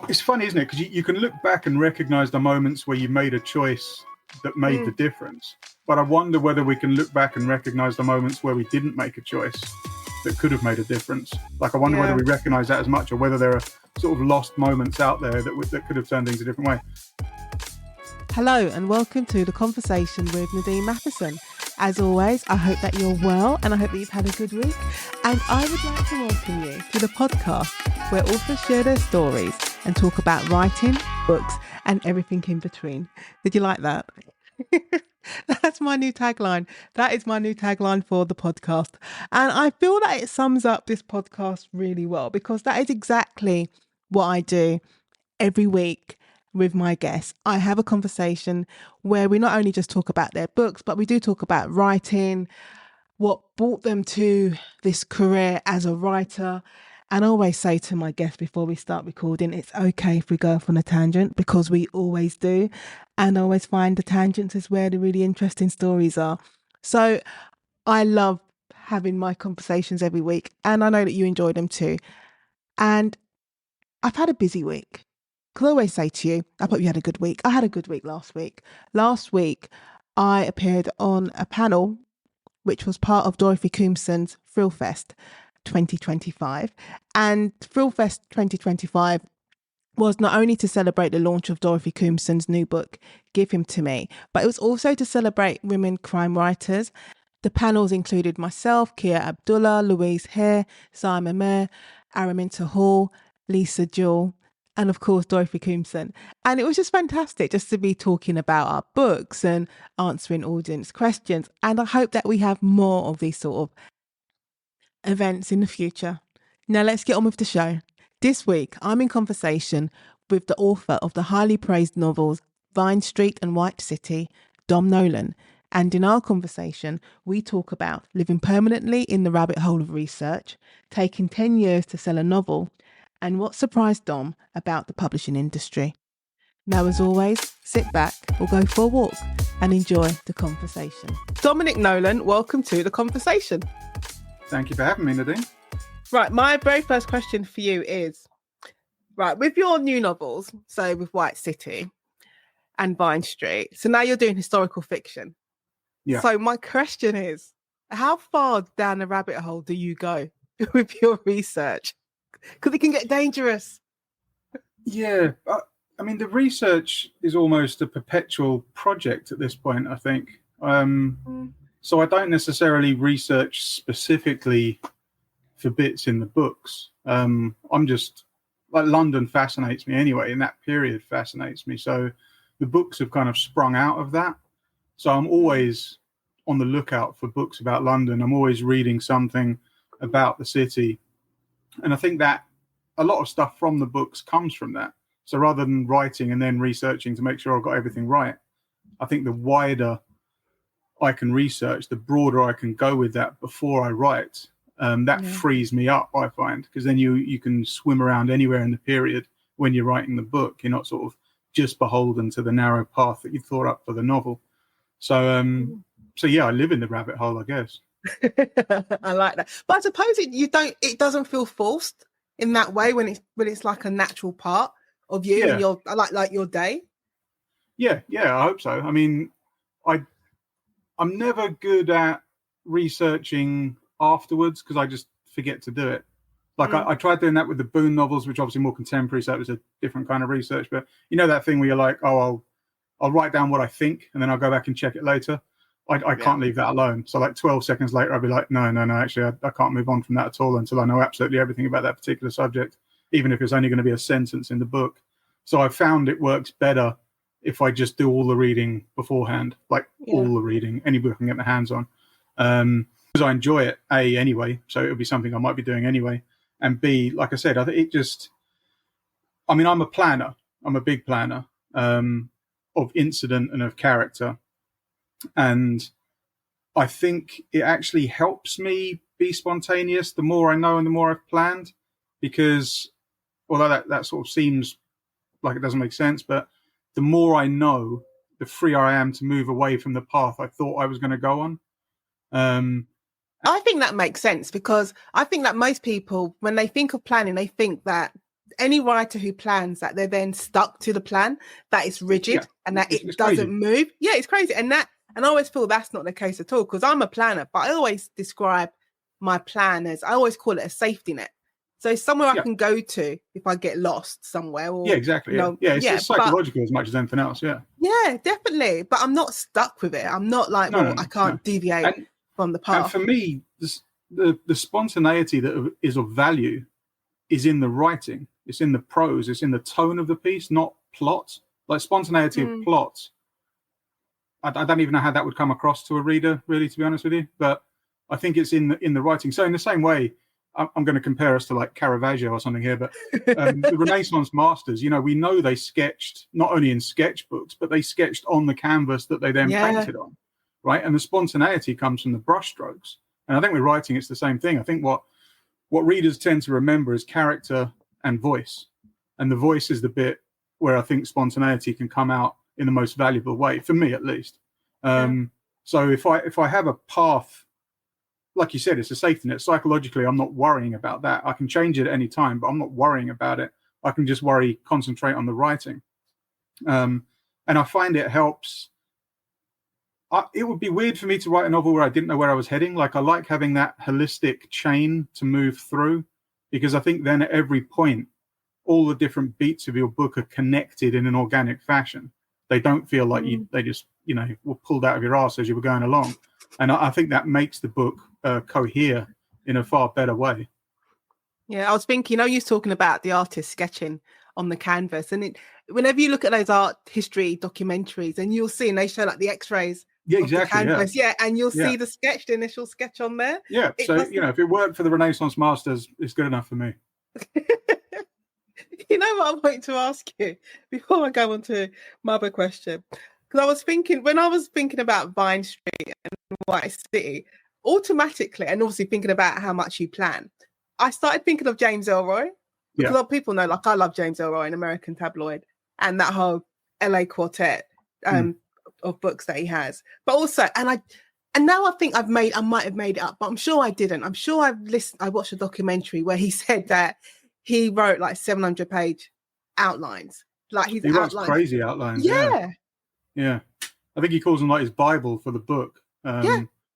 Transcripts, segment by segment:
It's funny, isn't it? Because you can look back and recognize the moments where you made a choice that made the difference. But I wonder whether we can look back and recognize the moments where we didn't make a choice that could have made a difference. Like, I wonder whether we recognize that as much, or whether there are sort of lost moments out there that could have turned things a different way. Hello and welcome to The Conversation with Nadine Matheson. As always, I hope that you're well and I hope that you've had a good week. And I would like to welcome you to the podcast where authors share their stories and talk about writing, books and everything in between. Did you like that? That's my new tagline. That is my new tagline for the podcast. And I feel that it sums up this podcast really well, because that is exactly what I do every week with my guests. I have a conversation where we not only just talk about their books, but we do talk about writing, what brought them to this career as a writer. And I always say to my guests before we start recording, it's okay if we go off on a tangent, because we always do. And I always find the tangents is where the really interesting stories are. So I love having my conversations every week, and I know that you enjoy them too. And I've had a busy week. Because I always say to you, I hope you had a good week. I had a good week last week. Last week, I appeared on a panel which was part of Dorothy Coomson's Thrillfest 2025. And Thrillfest 2025 was not only to celebrate the launch of Dorothy Coomson's new book, Give Him to Me, but it was also to celebrate women crime writers. The panels included myself, Kia Abdullah, Louise Hare, Simon Mayer, Araminta Hall, Lisa Jewell, and of course, Dorothy Coomson. And it was just fantastic just to be talking about our books and answering audience questions. And I hope that we have more of these sort of events in the future. Now let's get on with the show. This week, I'm in conversation with the author of the highly praised novels Vine Street and White City, Dom Nolan. And in our conversation, we talk about living permanently in the rabbit hole of research, taking 10 years to sell a novel, and what surprised Dom about the publishing industry. Now, as always, sit back or go for a walk and enjoy the conversation. Dominic Nolan, welcome to The Conversation. Thank you for having me, Nadine. Right, my very first question for you is, right, with your new novels, so with White City and Vine Street, so now you're doing historical fiction. Yeah. So my question is, how far down the rabbit hole do you go with your research? Because it can get dangerous. Yeah, I mean, the research is almost a perpetual project at this point, I think. So I don't necessarily research specifically for bits in the books. I'm just, like, London fascinates me anyway, and that period fascinates me. So the books have kind of sprung out of that. So I'm always on the lookout for books about London. I'm always reading something about the city. And I think that a lot of stuff from the books comes from that. So rather than writing and then researching to make sure I've got everything right, I think the wider I can research, the broader I can go with that before I write. That frees me up, I find, because then you can swim around anywhere in the period when you're writing the book. You're not sort of just beholden to the narrow path that you thought up for the novel. So yeah, I live in the rabbit hole, I guess. I like that, but I suppose it doesn't feel forced in that way when it's like a natural part of you and your like your day. Yeah, I hope so. I mean, I'm never good at researching afterwards because I just forget to do it. Like I tried doing that with the Boone novels, which are obviously more contemporary, so it was a different kind of research. But you know that thing where you're like, oh, I'll write down what I think and then I'll go back and check it later. I can't leave that alone. So like 12 seconds later, I'll be like, no, actually, I can't move on from that at all until I know absolutely everything about that particular subject, even if it's only going to be a sentence in the book. So I found it works better if I just do all the reading beforehand, all the reading, any book I can get my hands on. Because I enjoy it, A, anyway, so it'll be something I might be doing anyway. And B, like I said, I think I'm a planner. I'm a big planner of incident and of character. And I think it actually helps me be spontaneous the more I know and the more I've planned, because although that sort of seems like it doesn't make sense, but the more I know, the freer I am to move away from the path I thought I was going to go on. I think that makes sense, because I think that most people, when they think of planning, they think that any writer who plans that they're then stuck to the plan, that it's rigid and that it doesn't move. Yeah, it's crazy. And I always feel that's not the case at all, because I'm a planner, but I always describe my plan as, I always call it a safety net. So it's somewhere I can go to if I get lost somewhere. Or, exactly. It's psychological as much as anything else. Yeah, definitely. But I'm not stuck with it. I'm not like, I can't deviate from the path. And for me, the spontaneity that is of value is in the writing. It's in the prose. It's in the tone of the piece, not plot. Like spontaneity of plot, I don't even know how that would come across to a reader, really, to be honest with you. But I think it's in the writing. So in the same way, I'm going to compare us to like Caravaggio or something here, but the Renaissance masters, we know they sketched not only in sketchbooks, but they sketched on the canvas that they then painted on, right? And the spontaneity comes from the brushstrokes. And I think with writing, it's the same thing. I think what readers tend to remember is character and voice. And the voice is the bit where I think spontaneity can come out in the most valuable way, for me at least. So if I have a path, like you said, it's a safety net. Psychologically, I'm not worrying about that. I can change it at any time, but I'm not worrying about it. I can just concentrate on the writing. And I find it helps. It would be weird for me to write a novel where I didn't know where I was heading. Like, I like having that holistic chain to move through, because I think then at every point, all the different beats of your book are connected in an organic fashion. They don't feel like they just, were pulled out of your arse as you were going along. And I think that makes the book cohere in a far better way. Yeah, I was thinking, you was talking about the artist sketching on the canvas, and whenever you look at those art history documentaries, and you'll see, and they show like the X-rays. Yeah, exactly. The canvas, and you'll see the initial sketch on there. Yeah, so if it worked for the Renaissance masters, it's good enough for me. You know what I wanted to ask you before I go on to my other question? Because I was thinking, when I was thinking about Vine Street and White City, automatically, and obviously thinking about how much you plan, I started thinking of James Ellroy. Because a lot of people know, like, I love James Ellroy, an American tabloid, and that whole LA quartet of books that he has. But also, and now I think I might have made it up, but I'm sure I didn't. I'm sure I watched a documentary where he said that he wrote like 700-page outlines. Like he writes crazy outlines. Yeah. I think he calls them like his Bible for the book.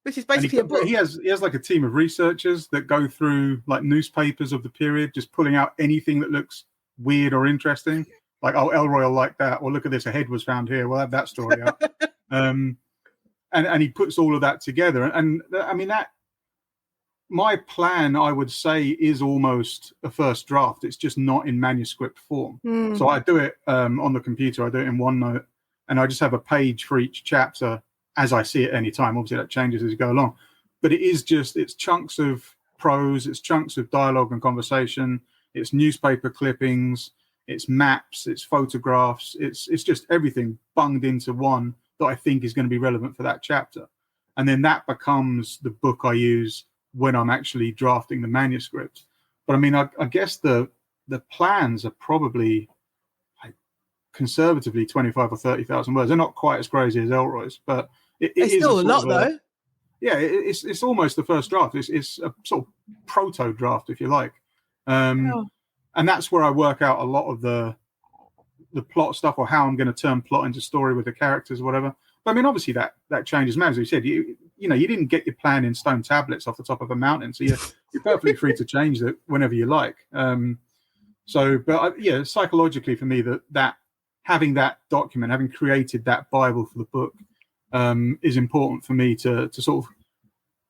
Which is basically a book. He has like a team of researchers that go through like newspapers of the period, just pulling out anything that looks weird or interesting. Like, Ellroy will like that. Or look at this, a head was found here. We'll have that story up. And he puts all of that together. And I mean, that my plan, I would say, is almost a first draft. It's just not in manuscript form. So I do it on the computer. I do it in OneNote, and I just have a page for each chapter as I see it any time. Obviously, that changes as you go along. But it's chunks of prose, it's chunks of dialogue and conversation, it's newspaper clippings, it's maps, it's photographs, it's just everything bunged into one that I think is going to be relevant for that chapter. And then that becomes the book I use when I'm actually drafting the manuscript. But I mean, I guess the plans are probably conservatively 25 or 30,000 words. They're not quite as crazy as Ellroy's, but it's still a lot, though. Yeah, it's almost the first draft. It's a sort of proto draft, if you like. And that's where I work out a lot of the plot stuff, or how I'm going to turn plot into story with the characters or whatever. But I mean, obviously that changes. As we said, you didn't get your plan in stone tablets off the top of a mountain, so you're perfectly free to change it whenever you like. Psychologically for me, that having that document, having created that Bible for the book, is important for me to sort of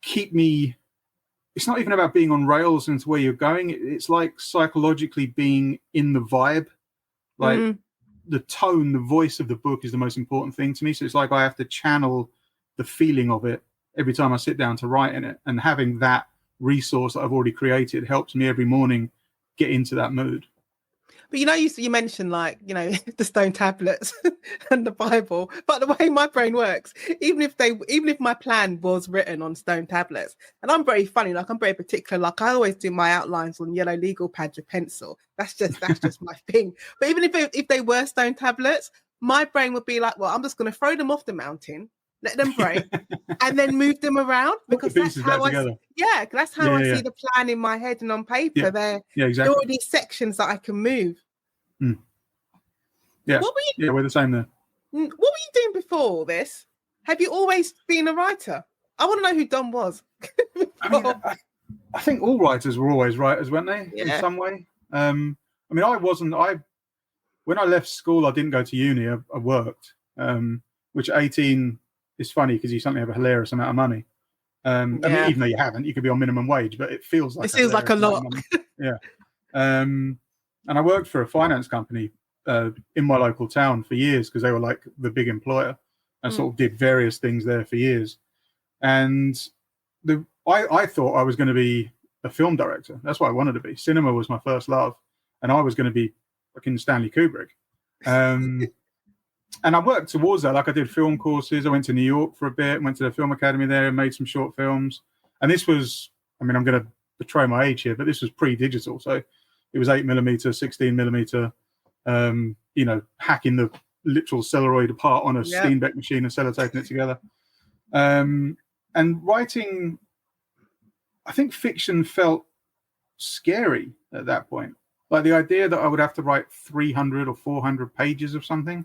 keep me. It's not even about being on rails into where you're going. It's like psychologically being in the vibe, like the tone, the voice of the book is the most important thing to me. So it's like I have to channel the feeling of it every time I sit down to write in it, and having that resource that I've already created helps me every morning get into that mood. But you mentioned, like, the stone tablets and the Bible. But the way my brain works, even if my plan was written on stone tablets, and I'm very funny, like I'm very particular, like I always do my outlines on yellow legal pads with pencil. That's just my thing. But even if they were stone tablets, my brain would be like, well, I'm just going to throw them off the mountain let them break, and then move them around, because Put the that's pieces how back together. that's how I Yeah. see the plan in my head and on paper. Yeah. There Yeah, are exactly. all these sections that I can move. Yeah. What were you? Yeah, we're the same there. What were you doing before all this? Have you always been a writer? I want to know who Don was. I mean, I think all writers were always writers, weren't they? In Yeah. some way. I mean, I wasn't. When I left school, I didn't go to uni. I worked, which at 18 is funny because you suddenly have a hilarious amount of money. I mean, even though you haven't, you could be on minimum wage, but it feels like a lot. Yeah. And I worked for a finance company in my local town for years because they were like the big employer, and sort of did various things there for years. And I thought I was going to be a film director. That's what I wanted to be. Cinema was my first love, and I was going to be fucking Stanley Kubrick. And I worked towards that. Like, I did film courses. I went to New York for a bit, went to the film academy there, and made some short films. And this was, I mean, I'm going to betray my age here, but this was pre-digital. So it was 8mm, 16mm, hacking the literal celluloid apart on a Steenbeck machine and sellotaping it together. And writing, I think fiction felt scary at that point. Like, the idea that I would have to write 300 or 400 pages of something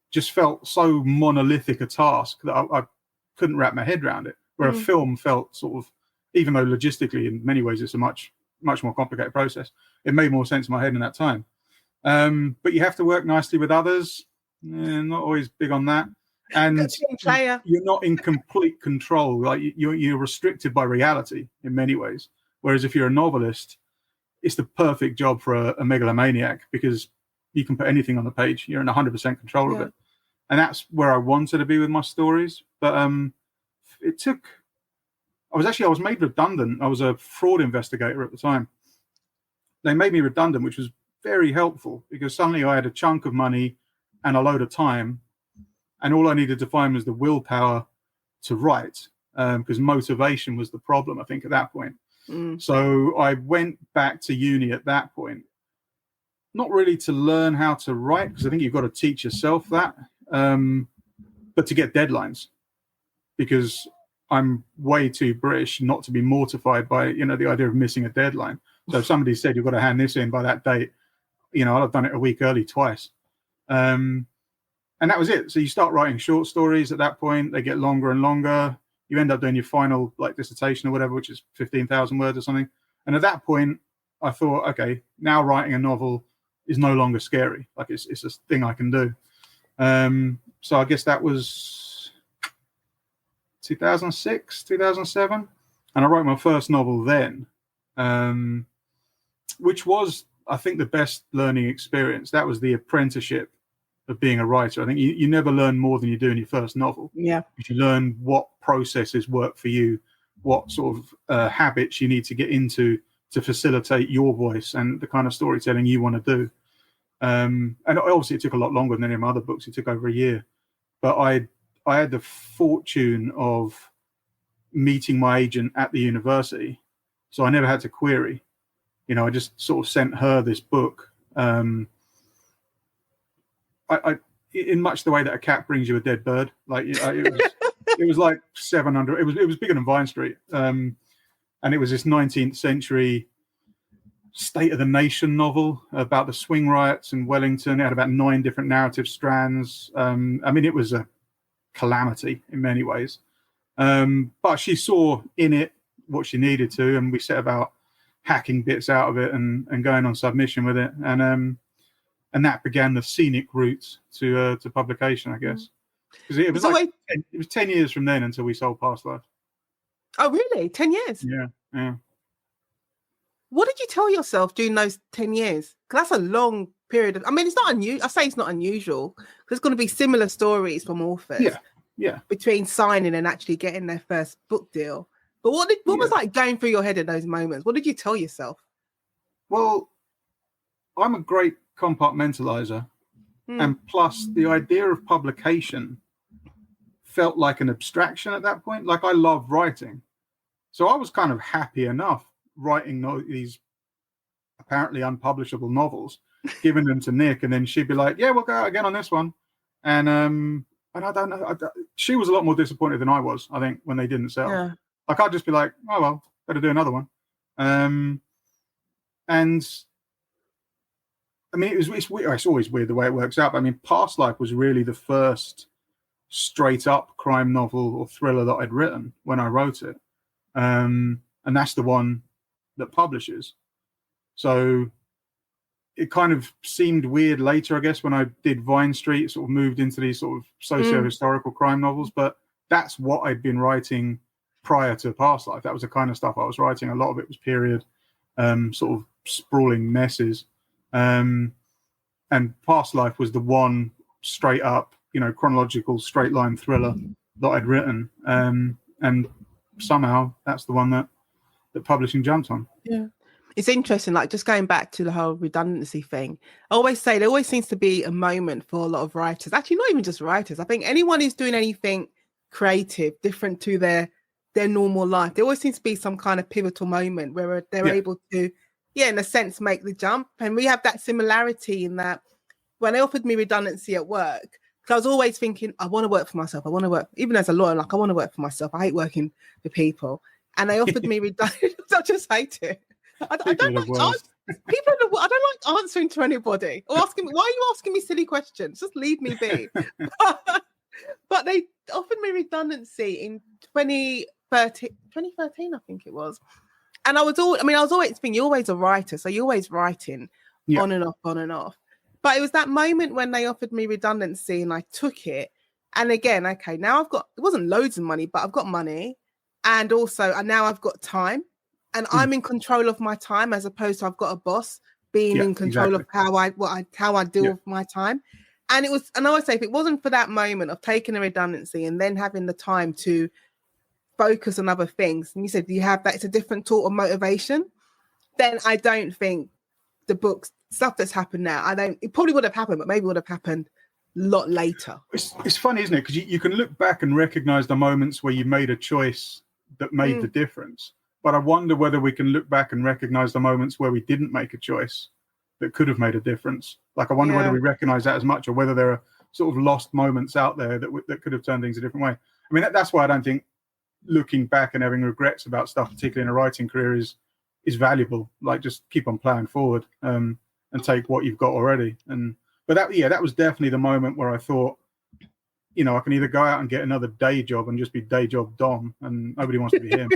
just felt so monolithic a task that I couldn't wrap my head around it. Where a film felt sort of, even though logistically in many ways it's a much more complicated process, it made more sense in my head in that time. But you have to work nicely with others. Not always big on that. And you're not in complete control. Like, you're restricted by reality in many ways. Whereas if you're a novelist, it's the perfect job for a megalomaniac, because you can put anything on the page. You're in 100% control of it. And that's where I wanted to be with my stories. But it took... I was made redundant. I was a fraud investigator at the time. They made me redundant, which was very helpful, because suddenly I had a chunk of money and a load of time, and all I needed to find was the willpower to write, because motivation was the problem, I think, at that point. So I went back to uni at that point, not really to learn how to write, because I think you've got to teach yourself that, but to get deadlines, because I'm way too British not to be mortified by, the idea of missing a deadline. So if somebody said you've got to hand this in by that date, I've done it a week early twice. And that was it. So you start writing short stories at that point. They get longer and longer. You end up doing your final dissertation or whatever, which is 15,000 words or something. And at that point, I thought, okay, now writing a novel is no longer scary. Like, it's a thing I can do. So I guess that was 2006, 2007. And I wrote my first novel then, which was, I think, the best learning experience. That was the apprenticeship of being a writer. I think you never learn more than you do in your first novel. Yeah. You learn what processes work for you, what sort of habits you need to get into to facilitate your voice and the kind of storytelling you want to do. And obviously it took a lot longer than any of my other books. It took over a year. But I had the fortune of meeting my agent at the university, so I never had to query. I just sort of sent her this book. I in much the way that a cat brings you a dead bird. Like, it was like 700. It was bigger than Vine Street, and it was this 19th century state of the nation novel about the swing riots in Wellington. It had about 9 different narrative strands. I mean, it was a calamity in many ways, but she saw in it what she needed to, and we set about hacking bits out of it and going on submission with it, and that began the scenic route to publication, I guess. Because it was 10 years from then until we sold Past Life. Oh, really? 10 years? Yeah. What did you tell yourself during those 10 years? Because that's a long period of... I mean, it's not unusual. I say it's not unusual. There's going to be similar stories from authors. Yeah. Between signing and actually getting their first book deal. But what was like going through your head in those moments? What did you tell yourself? Well, I'm a great compartmentalizer. And plus, the idea of publication felt like an abstraction at that point. Like, I love writing. So I was kind of happy enough writing these apparently unpublishable novels, giving them to Nick, and then she'd be like, yeah, we'll go out again on this one. And And I don't know. She was a lot more disappointed than I was, I think, when they didn't sell. Yeah. Like, I'd just be like, oh, well, better do another one. And I mean, it's weird. It's always weird the way it works out. But I mean, Past Life was really the first straight up crime novel or thriller that I'd written when I wrote it. And that's the one that publishes. So it kind of seemed weird later, I guess, when I did Vine Street, sort of moved into these sort of socio-historical crime novels. But that's what I'd been writing prior to Past Life. That was the kind of stuff I was writing. A lot of it was period, sort of sprawling messes. And Past Life was the one straight up, chronological straight line thriller that I'd written. And somehow that's the one that publishing jumped on. Yeah. It's interesting, like just going back to the whole redundancy thing. I always say there always seems to be a moment for a lot of writers, actually not even just writers. I think anyone who's doing anything creative, different to their normal life, there always seems to be some kind of pivotal moment where they're able to, in a sense, make the jump. And we have that similarity in that when they offered me redundancy at work, because I was always thinking, I want to work for myself. I want to work, even as a lawyer, like I want to work for myself. I hate working for people. And they offered me redundancy. I just hate it. I don't like answering to anybody or asking me, why are you asking me silly questions? Just leave me be. But they offered me redundancy in 2013, I think it was. And I was always thinking, you're always a writer, so you're always writing on and off. But it was that moment when they offered me redundancy and I took it. And again, okay, now it wasn't loads of money, but I've got money. And now I've got time. And I'm in control of my time as opposed to I've got a boss being in control of how I deal with my time. And I always say, if it wasn't for that moment of taking a redundancy and then having the time to focus on other things, and you said you have that, it's a different sort of motivation, then I don't think the books, stuff that's happened now, it probably would have happened, but maybe would have happened a lot later. It's funny, isn't it? Because you can look back and recognize the moments where you made a choice that made the difference. But I wonder whether we can look back and recognize the moments where we didn't make a choice that could have made a difference. Like, I wonder whether we recognize that as much, or whether there are sort of lost moments out there that could have turned things a different way. I mean, that's why I don't think looking back and having regrets about stuff, particularly in a writing career, is valuable. Like, just keep on plowing forward and take what you've got already. But that was definitely the moment where I thought, I can either go out and get another day job and just be day job Dom, and nobody wants to be him.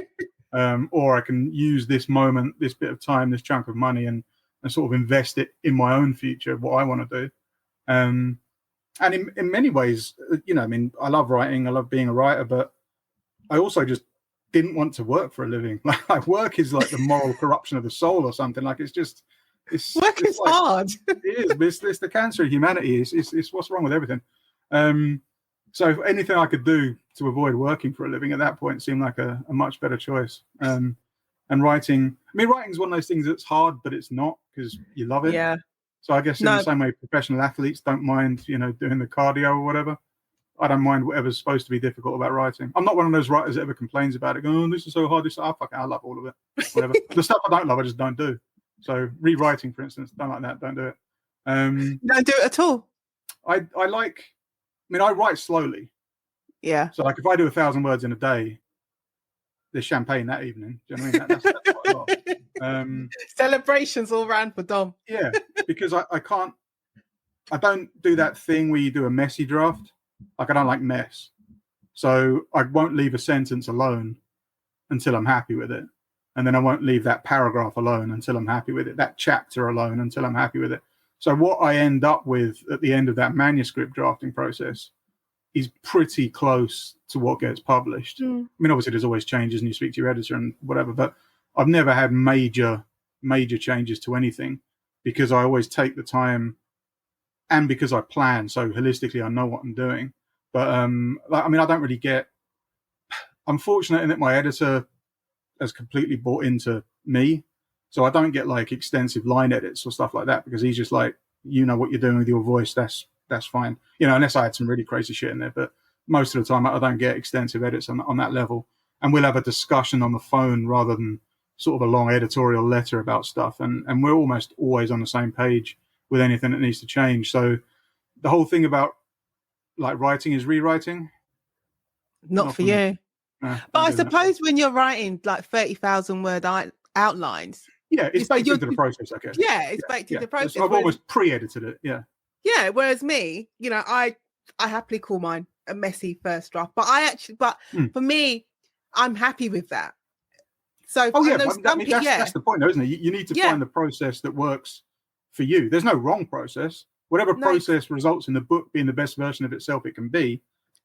Or I can use this moment, this bit of time, this chunk of money, and sort of invest it in my own future, what I want to do. And in many ways, I love writing, I love being a writer, but I also just didn't want to work for a living. Like, work is like the moral corruption of the soul or something. Like, work is hard. It is, but it's the cancer of humanity. It's what's wrong with everything. So anything I could do to avoid working for a living at that point seemed like a much better choice. And writing is one of those things that's hard, but it's not, because you love it. Yeah. So I guess in the same way professional athletes don't mind, doing the cardio or whatever. I don't mind whatever's supposed to be difficult about writing. I'm not one of those writers that ever complains about it. Going, oh, this is so hard. I love all of it. Whatever. The stuff I don't love, I just don't do. So rewriting, for instance, don't like that. Don't do it. Don't do it at all. I write slowly. Yeah. So, like, if I do 1,000 words in a day, there's champagne that evening. Do you know what I mean? That's quite a lot. Celebrations all round for Dom. Yeah, because I don't do that thing where you do a messy draft. Like, I don't like mess. So I won't leave a sentence alone until I'm happy with it. And then I won't leave that paragraph alone until I'm happy with it. That chapter alone until I'm happy with it. So what I end up with at the end of that manuscript drafting process is pretty close to what gets published. I mean, obviously there's always changes and you speak to your editor and whatever, but I've never had major changes to anything, because I always take the time and because I plan. So holistically, I know what I'm doing. But I don't really get, I'm fortunate in that my editor has completely bought into me. So I don't get like extensive line edits or stuff like that, because he's just like, what you're doing with your voice, that's fine. Unless I had some really crazy shit in there. But most of the time I don't get extensive edits on that level. And we'll have a discussion on the phone rather than sort of a long editorial letter about stuff. And we're almost always on the same page with anything that needs to change. So the whole thing about like writing is rewriting. Not for you. No, But I not doing that. suppose when you're writing like 30,000 word outlines, Yeah, it's baked into the process, I guess. Yeah, it's baked into the process. I've almost pre-edited it. Yeah. Yeah. Whereas me, you know, I happily call mine a messy first draft, but for me, I'm happy with that. So that's the point, though, isn't it? You need to find the process that works for you. There's no wrong process. Whatever process results in the book being the best version of itself it can be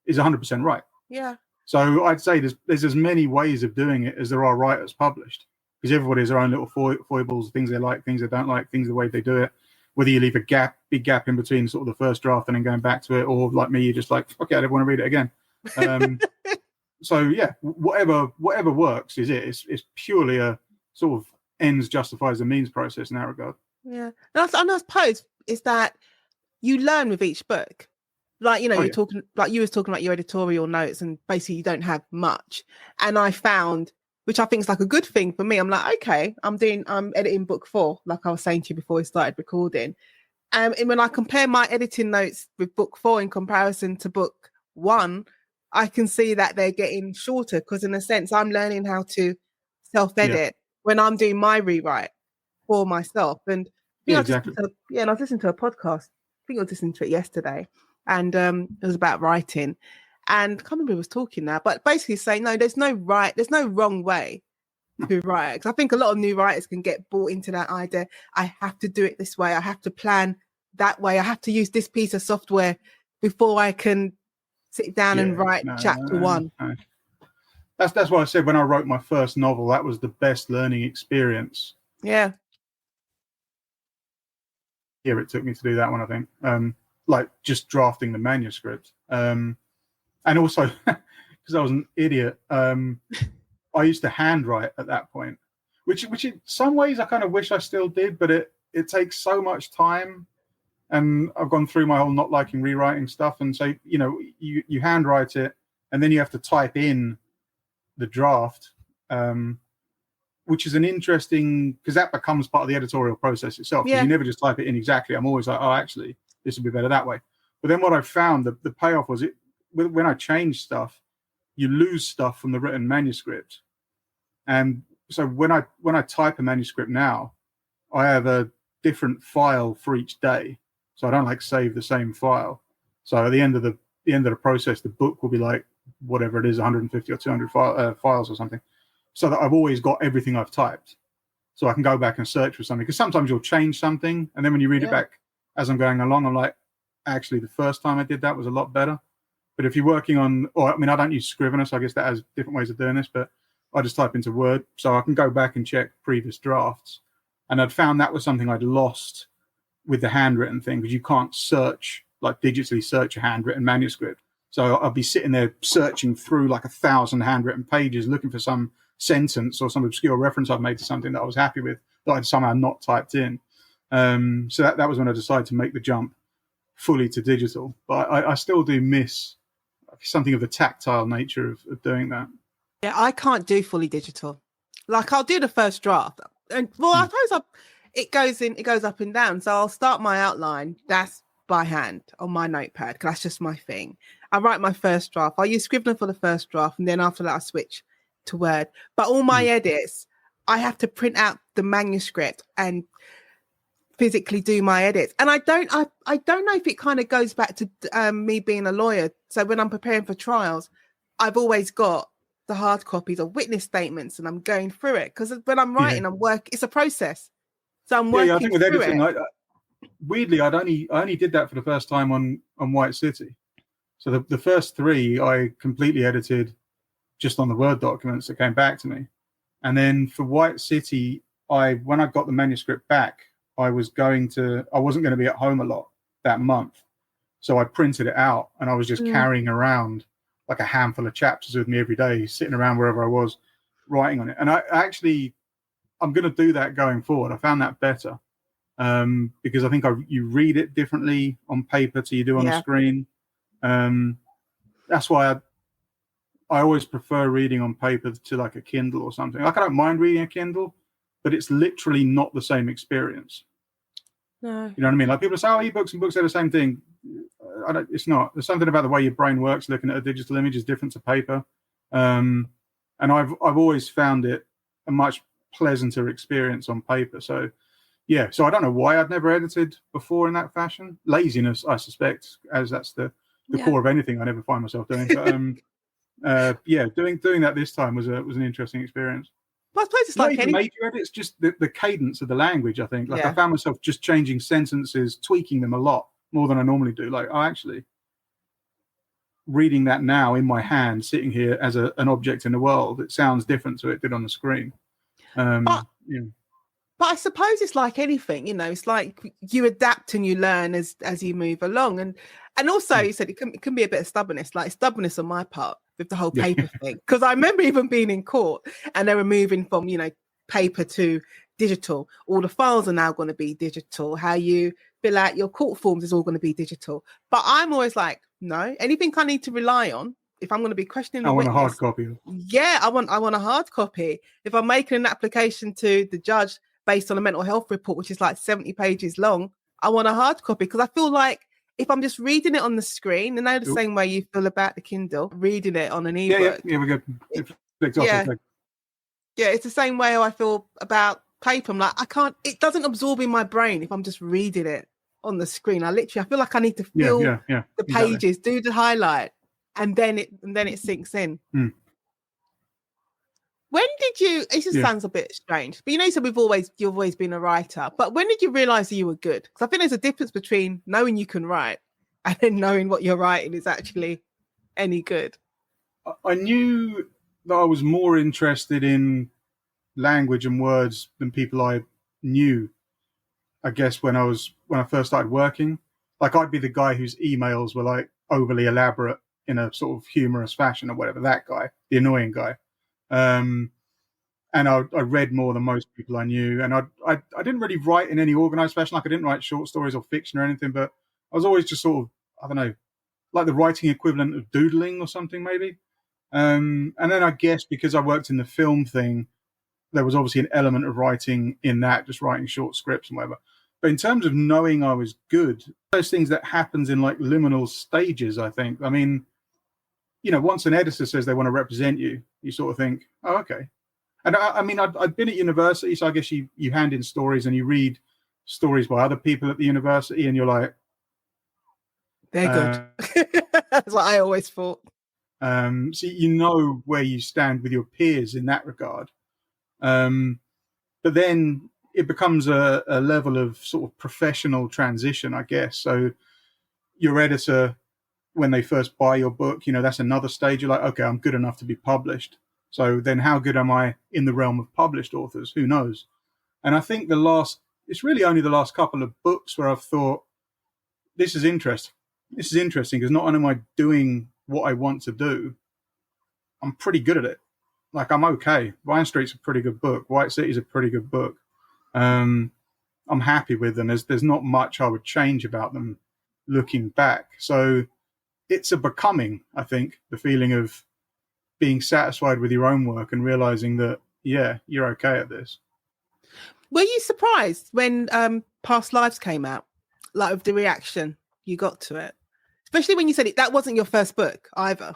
is 100% right. Yeah. So I'd say there's as many ways of doing it as there are writers published, because everybody has their own little foibles, things they like, things they don't like, things the way they do it. Whether you leave a big gap in between sort of the first draft and then going back to it, or like me, you're just like, okay, I don't want to read it again. So yeah, whatever works is it. It's purely a sort of ends justifies the means process in that regard. Yeah, and I suppose is that you learn with each book. Like, you know, talking like you was talking about your editorial notes, and basically you don't have much. And I found, which I think is like a good thing for me. I'm like, okay, I'm editing book 4, like I was saying to you before we started recording. And when I compare my editing notes with book 4 in comparison to book 1, I can see that they're getting shorter, because in a sense I'm learning how to self-edit when I'm doing my rewrite for myself. And exactly. And I was listening to a podcast. I think I was listening to it yesterday, and it was about writing. And I can't remember who was talking now, but basically saying, no, there's no wrong way to write. Because I think a lot of new writers can get bought into that idea. I have to do it this way. I have to plan that way. I have to use this piece of software before I can sit down and write chapter 1. No. That's why I said when I wrote my first novel, that was the best learning experience. Yeah. Yeah, it took me to do that one, I think. Like just drafting the manuscript. And also, because I was an idiot, I used to handwrite at that point, which in some ways I kind of wish I still did, but it takes so much time. And I've gone through my whole not liking rewriting stuff. And so, you know, you handwrite it, and then you have to type in the draft, which is an interesting, because that becomes part of the editorial process itself. You never just type it in exactly. I'm always like, oh, actually, this would be better that way. But then what I found, the payoff was when I change stuff, you lose stuff from the written manuscript. And so when I type a manuscript now, I have a different file for each day. So I don't like save the same file. So at the end of the process, the book will be like whatever it is, 150 or 200 files or something. So that I've always got everything I've typed. So I can go back and search for something. Because sometimes you'll change something, and then when you read it back as I'm going along, I'm like, actually, the first time I did that was a lot better. But if you're working on, I don't use Scrivener, so I guess that has different ways of doing this, but I just type into Word. So I can go back and check previous drafts. And I'd found that was something I'd lost with the handwritten thing, because you can't digitally search a handwritten manuscript. So I'll be sitting there searching through like 1,000 handwritten pages, looking for some sentence or some obscure reference I've made to something that I was happy with that I'd somehow not typed in. So that was when I decided to make the jump fully to digital. But I still do miss something of the tactile nature of doing that. Yeah, I can't do fully digital. Like, I'll do the first draft, and I suppose it goes up and down. So I'll start my outline. That's by hand on my notepad, because that's just my thing. I write my first draft. I use Scrivener for the first draft, and then after that I switch to Word. But all my edits, I have to print out the manuscript and physically do my edits. And I don't know if it kind of goes back to me being a lawyer. So when I'm preparing for trials, I've always got the hard copies of witness statements, and I'm going through it, because when I'm writing, it's a process. So I'm working. I think with editing, weirdly, I only did that for the first time on White City. So the first 3 I completely edited just on the Word documents that came back to me. And then for White City, when I got the manuscript back, I wasn't going to be at home a lot that month. So I printed it out, and I was just carrying around like a handful of chapters with me every day, sitting around wherever I was writing on it. And I'm going to do that going forward. I found that better. Because I think you read it differently on paper to you do on the screen. That's why I always prefer reading on paper to like a Kindle or something. Like, I don't mind reading a Kindle, but it's literally not the same experience. No. You know what I mean? Like, people say, ebooks and books are the same thing. It's not. There's something about the way your brain works. Looking at a digital image is different to paper, and I've always found it a much pleasanter experience on paper. So yeah, so I don't know why I'd never edited before in that fashion. Laziness, I suspect, as that's the core of anything I never find myself doing. But yeah, doing that this time was an interesting experience. But I suppose it's Not like even any. major edits, just the cadence of the language. I think, like, Yeah. I found myself just changing sentences, tweaking them a lot more than I normally do. Like, actually reading that now in my hand, sitting here as an object in the world, it sounds different to it did on the screen. But Yeah. But I suppose it's like anything, it's like you adapt and you learn as you move along. And also you said it can be a bit of stubbornness, like stubbornness on my part with the whole paper thing. Because I remember even being in court and they were moving from, paper to digital. All the files are now going to be digital. How you fill out your court forms is all going to be digital. But I'm always like, no, anything I need to rely on, if I'm going to be questioning the witness, a hard copy. Yeah, I want a hard copy. If I'm making an application to the judge based on a mental health report, which is like 70 pages long, I want a hard copy because I feel like if I'm just reading it on the screen, and the same way you feel about the Kindle, reading it on an ebook. Yeah, we're good. It's the same way I feel about paper. I'm like, it doesn't absorb in my brain if I'm just reading it on the screen. I feel like I need to feel the pages, do the highlight, and then it sinks in. When did you? It just sounds a bit strange, but you said you've always been a writer. But when did you realize that you were good? Because I think there's a difference between knowing you can write and then knowing what you're writing is actually any good. I knew that I was more interested in language and words than people I knew. I guess when I first started working, like, I'd be the guy whose emails were like overly elaborate in a sort of humorous fashion or whatever. That guy, the annoying guy. And I read more than most people I knew, and I didn't really write in any organized fashion. Like, I didn't write short stories or fiction or anything, but I was always just sort of, I don't know, like the writing equivalent of doodling or something maybe. And then I guess because I worked in the film thing, there was obviously an element of writing in that, just writing short scripts and whatever. But in terms of knowing I was good, those things that happens in like liminal stages, I think. I mean, once an editor says they want to represent you, you sort of think, oh, okay. And I mean, I'd been at university, so I guess you hand in stories and you read stories by other people at the university, and you're like, they're good. That's what I always thought. So you know where you stand with your peers in that regard. But then it becomes a level of sort of professional transition, I guess. So your editor, when they first buy your book, that's another stage. You're like, okay, I'm good enough to be published. So then how good am I in the realm of published authors? Who knows? And I think it's really only the last couple of books where I've thought, this is interesting. This is interesting because not only am I doing what I want to do, I'm pretty good at it. Like, I'm okay. Vine Street's a pretty good book. White City's a pretty good book. I'm happy with them. There's not much I would change about them looking back. So it's a becoming, I think, the feeling of being satisfied with your own work and realizing that, yeah, you're okay at this. Were you surprised when Past Lives came out, like, of the reaction you got to it? Especially when you said that wasn't your first book either.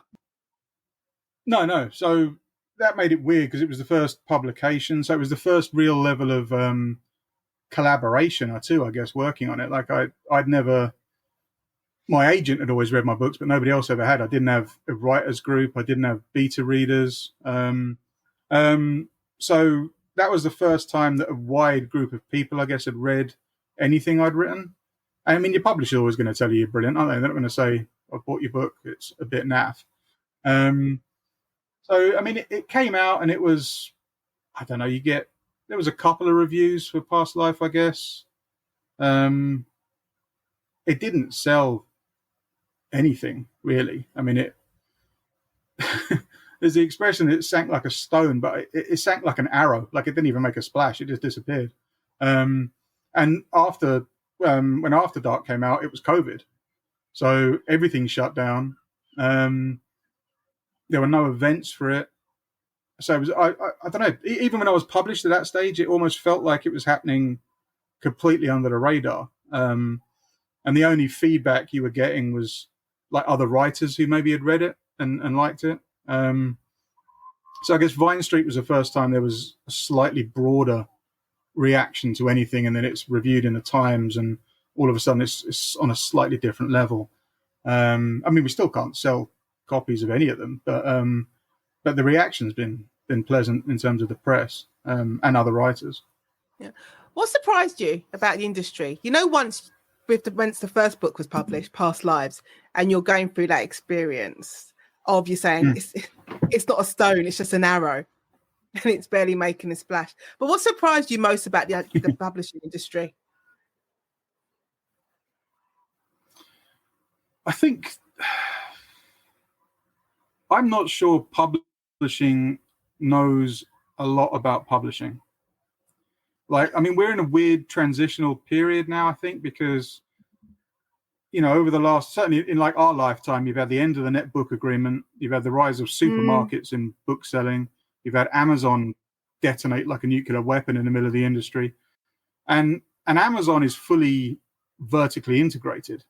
No. So that made it weird because it was the first publication. So it was the first real level of collaboration, too, I guess, working on it. Like, I'd never... My agent had always read my books, but nobody else ever had. I didn't have a writers group. I didn't have beta readers. So that was the first time that a wide group of people, I guess, had read anything I'd written. I mean, your publisher's always going to tell you you're brilliant, aren't they? They're not going to say, I've bought your book, it's a bit naff. So, I mean, it came out and it was, I don't know, there was a couple of reviews for Past Life, I guess. It didn't sell anything, really. I mean, there's the expression, it sank like a stone, but it sank like an arrow. Like, it didn't even make a splash. It just disappeared. And when After Dark came out, it was COVID. So everything shut down. There were no events for it. So it was, I don't know, even when I was published at that stage, it almost felt like it was happening completely under the radar. and the only feedback you were getting was like other writers who maybe had read it and liked it. So I guess Vine Street was the first time there was a slightly broader reaction to anything, and then it's reviewed in the Times, and all of a sudden it's on a slightly different level. I mean, we still can't sell copies of any of them, but the reaction's been pleasant in terms of the press and other writers. Yeah. What surprised you about the industry? Once the first book was published, Past Lives, and you're going through that experience of you saying it's not a stone, it's just an arrow, and it's barely making a splash. But what surprised you most about the publishing industry? I think I'm not sure publishing knows a lot about publishing. Like, I mean, we're in a weird transitional period now, I think, because, over the last, certainly in like our lifetime, you've had the end of the net book agreement, you've had the rise of supermarkets in book selling, you've had Amazon detonate like a nuclear weapon in the middle of the industry. And Amazon is fully vertically integrated.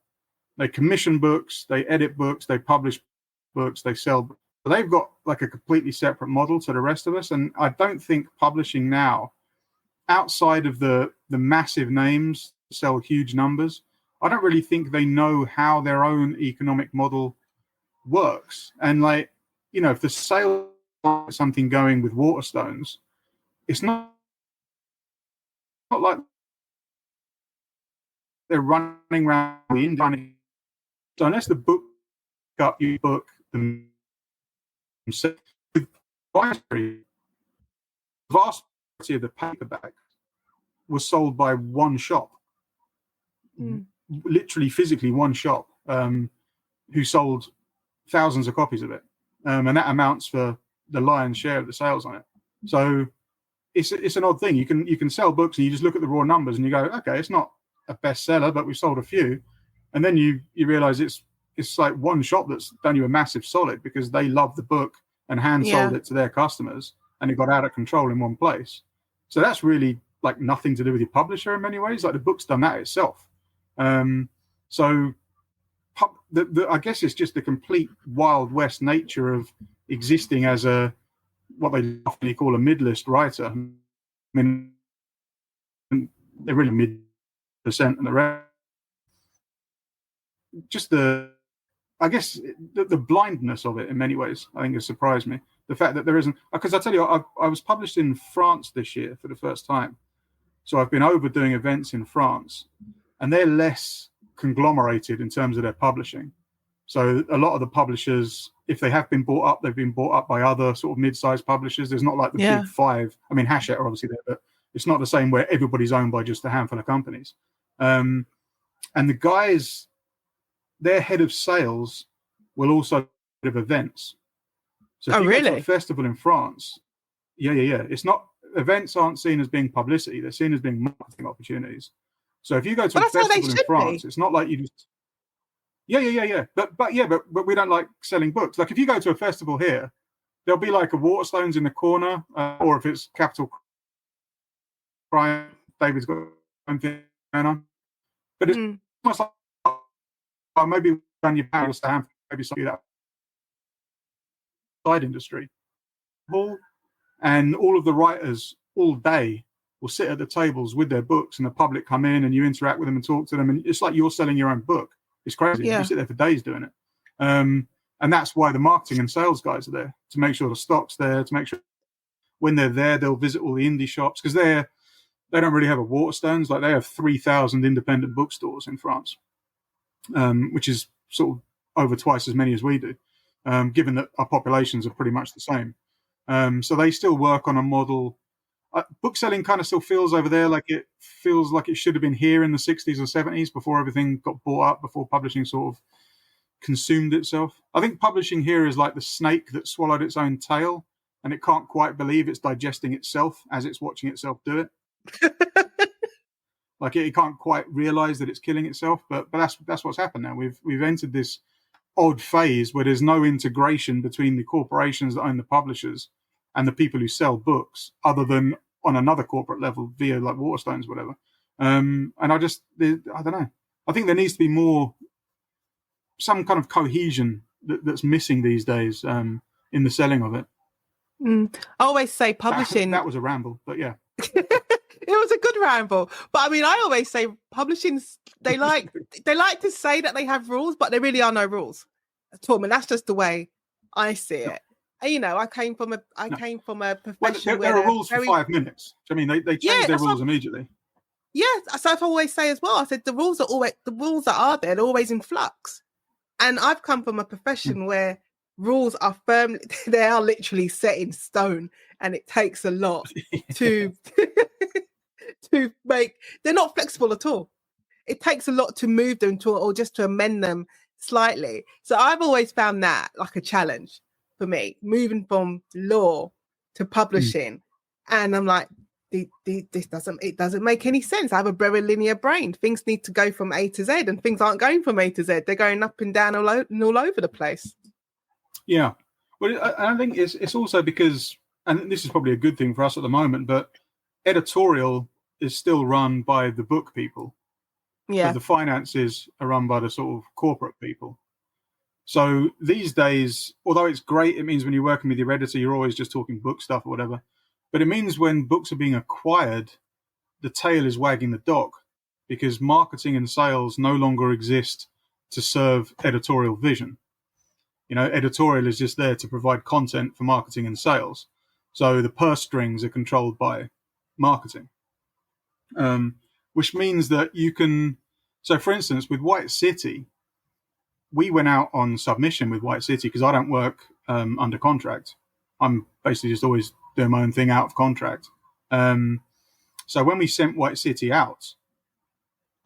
They commission books, they edit books, they publish books, they sell books. But they've got like a completely separate model to the rest of us. And I don't think publishing now, outside of the massive names that sell huge numbers, I don't really think they know how their own economic model works. And like, if the sale is something going with Waterstones, it's not like they're running around the indie. So unless the book up you book them, the vast majority of the paperback was sold by one shop, literally physically one shop, who sold thousands of copies of it, and that amounts for the lion's share of the sales on it. So it's an odd thing. You can sell books and you just look at the raw numbers and you go, okay, it's not a bestseller, but we've sold a few, and then you realize it's like one shop that's done you a massive solid because they love the book and hand sold it to their customers, and it got out of control in one place. So that's really like nothing to do with your publisher in many ways. Like the book's done that itself. So I guess it's just the complete Wild West nature of existing as what they often call a mid-list writer. I mean, they're really mid% and the rest. Just the blindness of it in many ways, I think, has surprised me. The fact that there isn't, because I tell you, I was published in France this year for the first time. So I've been over doing events in France, and they're less conglomerated in terms of their publishing. So a lot of the publishers, if they have been bought up, they've been bought up by other sort of mid-sized publishers. There's not like the big five. I mean, Hachette are obviously there, but it's not the same where everybody's owned by just a handful of companies. And the guys, their head of sales will also head of events. So if you go to a festival in France, it's not, events aren't seen as being publicity, they're seen as being marketing opportunities. So if you go to a festival in France, it's not like you just but we don't like selling books. Like if you go to a festival here, there'll be like a Waterstones in the corner, or if it's Capital Crime, David's got something going on. But it's almost like maybe run your powers to hand, maybe something that side industry. And all of the writers all day will sit at the tables with their books, and the public come in and you interact with them and talk to them, and it's like you're selling your own book. It's crazy. You sit there for days doing it. And that's why the marketing and sales guys are there, to make sure the stock's there, to make sure when they're there, they'll visit all the indie shops, because they don't really have a Waterstones. Like they have 3,000 independent bookstores in France, which is sort of over twice as many as we do, given that our populations are pretty much the same. So they still work on a model. Book selling kind of still feels over there like it feels like it should have been here in the 60s or 70s before everything got bought up, before publishing sort of consumed itself. I think publishing here is like the snake that swallowed its own tail, and it can't quite believe it's digesting itself as it's watching itself do it. Like it can't quite realize that it's killing itself, but that's what's happened now. We've entered this odd phase where there's no integration between the corporations that own the publishers and the people who sell books, other than on another corporate level via like Waterstones, whatever. And I don't know. I think there needs to be some kind of cohesion that's missing these days in the selling of it. I always say publishing. That was a ramble, but yeah. It was a good ramble. But I mean, I always say publishing, they like to say that they have rules, but there really are no rules at all. And that's just the way I see it. And, you know, I came from a profession there are rules for 5 minutes. I mean, they change their rules immediately. Yeah, so I always say as well. I said the rules that are there, they're always in flux. And I've come from a profession where rules are firmly, they are literally set in stone, and it takes a lot to to make. They're not flexible at all. It takes a lot to move them or just to amend them slightly. So I've always found that like a challenge for me, moving from law to publishing, and I'm like, this doesn't make any sense. I have a very linear brain. Things need to go from A to Z, and things aren't going from A to Z. They're going up and down all over the place. Yeah. Well, I think it's also because, and this is probably a good thing for us at the moment, but editorial is still run by the book people. Yeah. So the finances are run by the sort of corporate people. So these days, although it's great, it means when you're working with your editor, you're always just talking book stuff or whatever. But it means when books are being acquired, the tail is wagging the dog, because marketing and sales no longer exist to serve editorial vision. You know, editorial is just there to provide content for marketing and sales. So the purse strings are controlled by marketing, which means that you can. So, for instance, with White City, we went out on submission with White City because I don't work under contract. I'm basically just always doing my own thing out of contract. So when we sent White City out,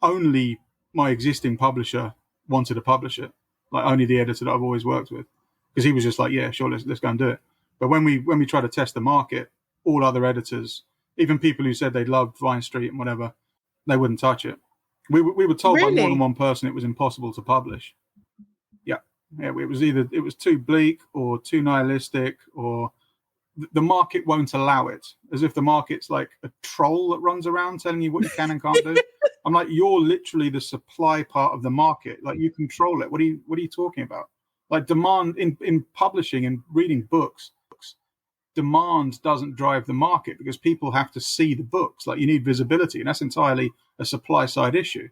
only my existing publisher wanted to publish it, like only the editor that I've always worked with, because he was just like, yeah, sure, let's go and do it. But when we try to test the market, all other editors, even people who said they loved Vine Street and whatever, they wouldn't touch it. We were told by more than one person it was impossible to publish. Yeah, it was too bleak or too nihilistic, or the market won't allow it, as if the market's like a troll that runs around telling you what you can and can't do. I'm like, you're literally the supply part of the market. Like, you control it. What are you talking about? Like, demand in publishing and reading books, demand doesn't drive the market, because people have to see the books. Like, you need visibility, and that's entirely a supply side issue.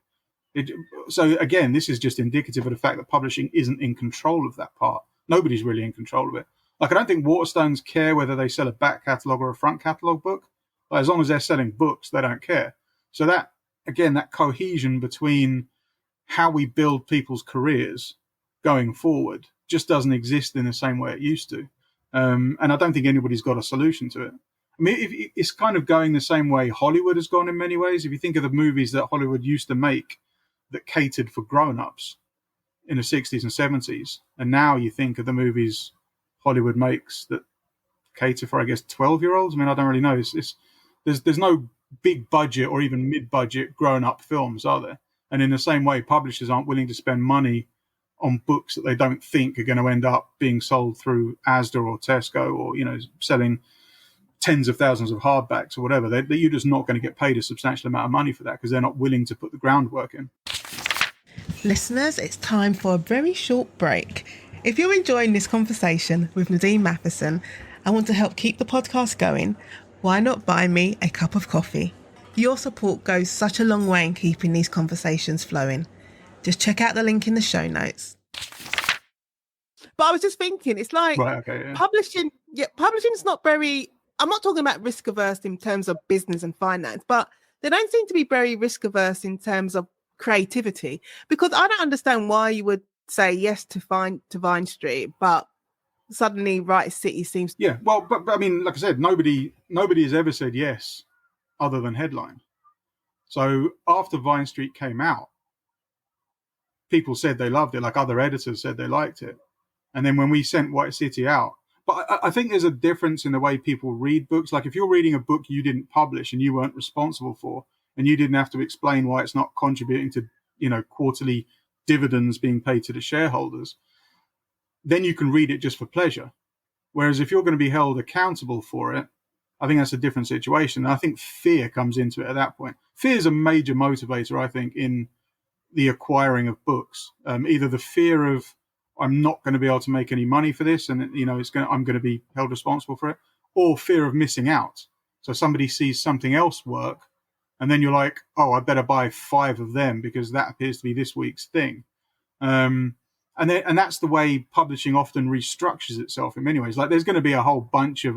So again, this is just indicative of the fact that publishing isn't in control of that part. Nobody's really in control of it. Like, I don't think Waterstones care whether they sell a back catalogue or a front catalogue book. Like, as long as they're selling books, they don't care. So that, again, that cohesion between how we build people's careers going forward just doesn't exist in the same way it used to. And I don't think anybody's got a solution to it. I mean, it's kind of going the same way Hollywood has gone in many ways. If you think of the movies that Hollywood used to make that catered for grown-ups in the 60s and 70s, and now you think of the movies Hollywood makes that cater for, I guess, 12-year-olds. I mean, I don't really know. There's no big budget or even mid-budget grown-up films, are there? And in the same way, publishers aren't willing to spend money on books that they don't think are going to end up being sold through Asda or Tesco, or, you know, selling tens of thousands of hardbacks or whatever. You're just not going to get paid a substantial amount of money for that, because they're not willing to put the groundwork in. Listeners, it's time for a very short break. If you're enjoying this conversation with Nadine Matheson and want to help keep the podcast going, why not buy me a cup of coffee? Your support goes such a long way in keeping these conversations flowing. Just check out the link in the show notes. But I was just thinking, it's like publishing is not very, I'm not talking about risk averse in terms of business and finance, but they don't seem to be very risk averse in terms of creativity, because I don't understand why you would say yes to Vine Street, but suddenly Right City seems. Yeah, well, but I mean, like I said, nobody has ever said yes other than headline. So after Vine Street came out, people said they loved it, like other editors said they liked it. And then when we sent White City out, but I think there's a difference in the way people read books. Like, if you're reading a book you didn't publish and you weren't responsible for, and you didn't have to explain why it's not contributing to, you know, quarterly dividends being paid to the shareholders, then you can read it just for pleasure. Whereas if you're going to be held accountable for it, I think that's a different situation. And I think fear comes into it at that point. Fear is a major motivator, I think, in the acquiring of books. Either the fear of I'm not going to be able to make any money for this, and I'm going to be held responsible for it, or fear of missing out. So somebody sees something else work, and then you're like, oh, I better buy 5 of them because that appears to be this week's thing. And that's the way publishing often restructures itself in many ways. Like there's going to be a whole bunch of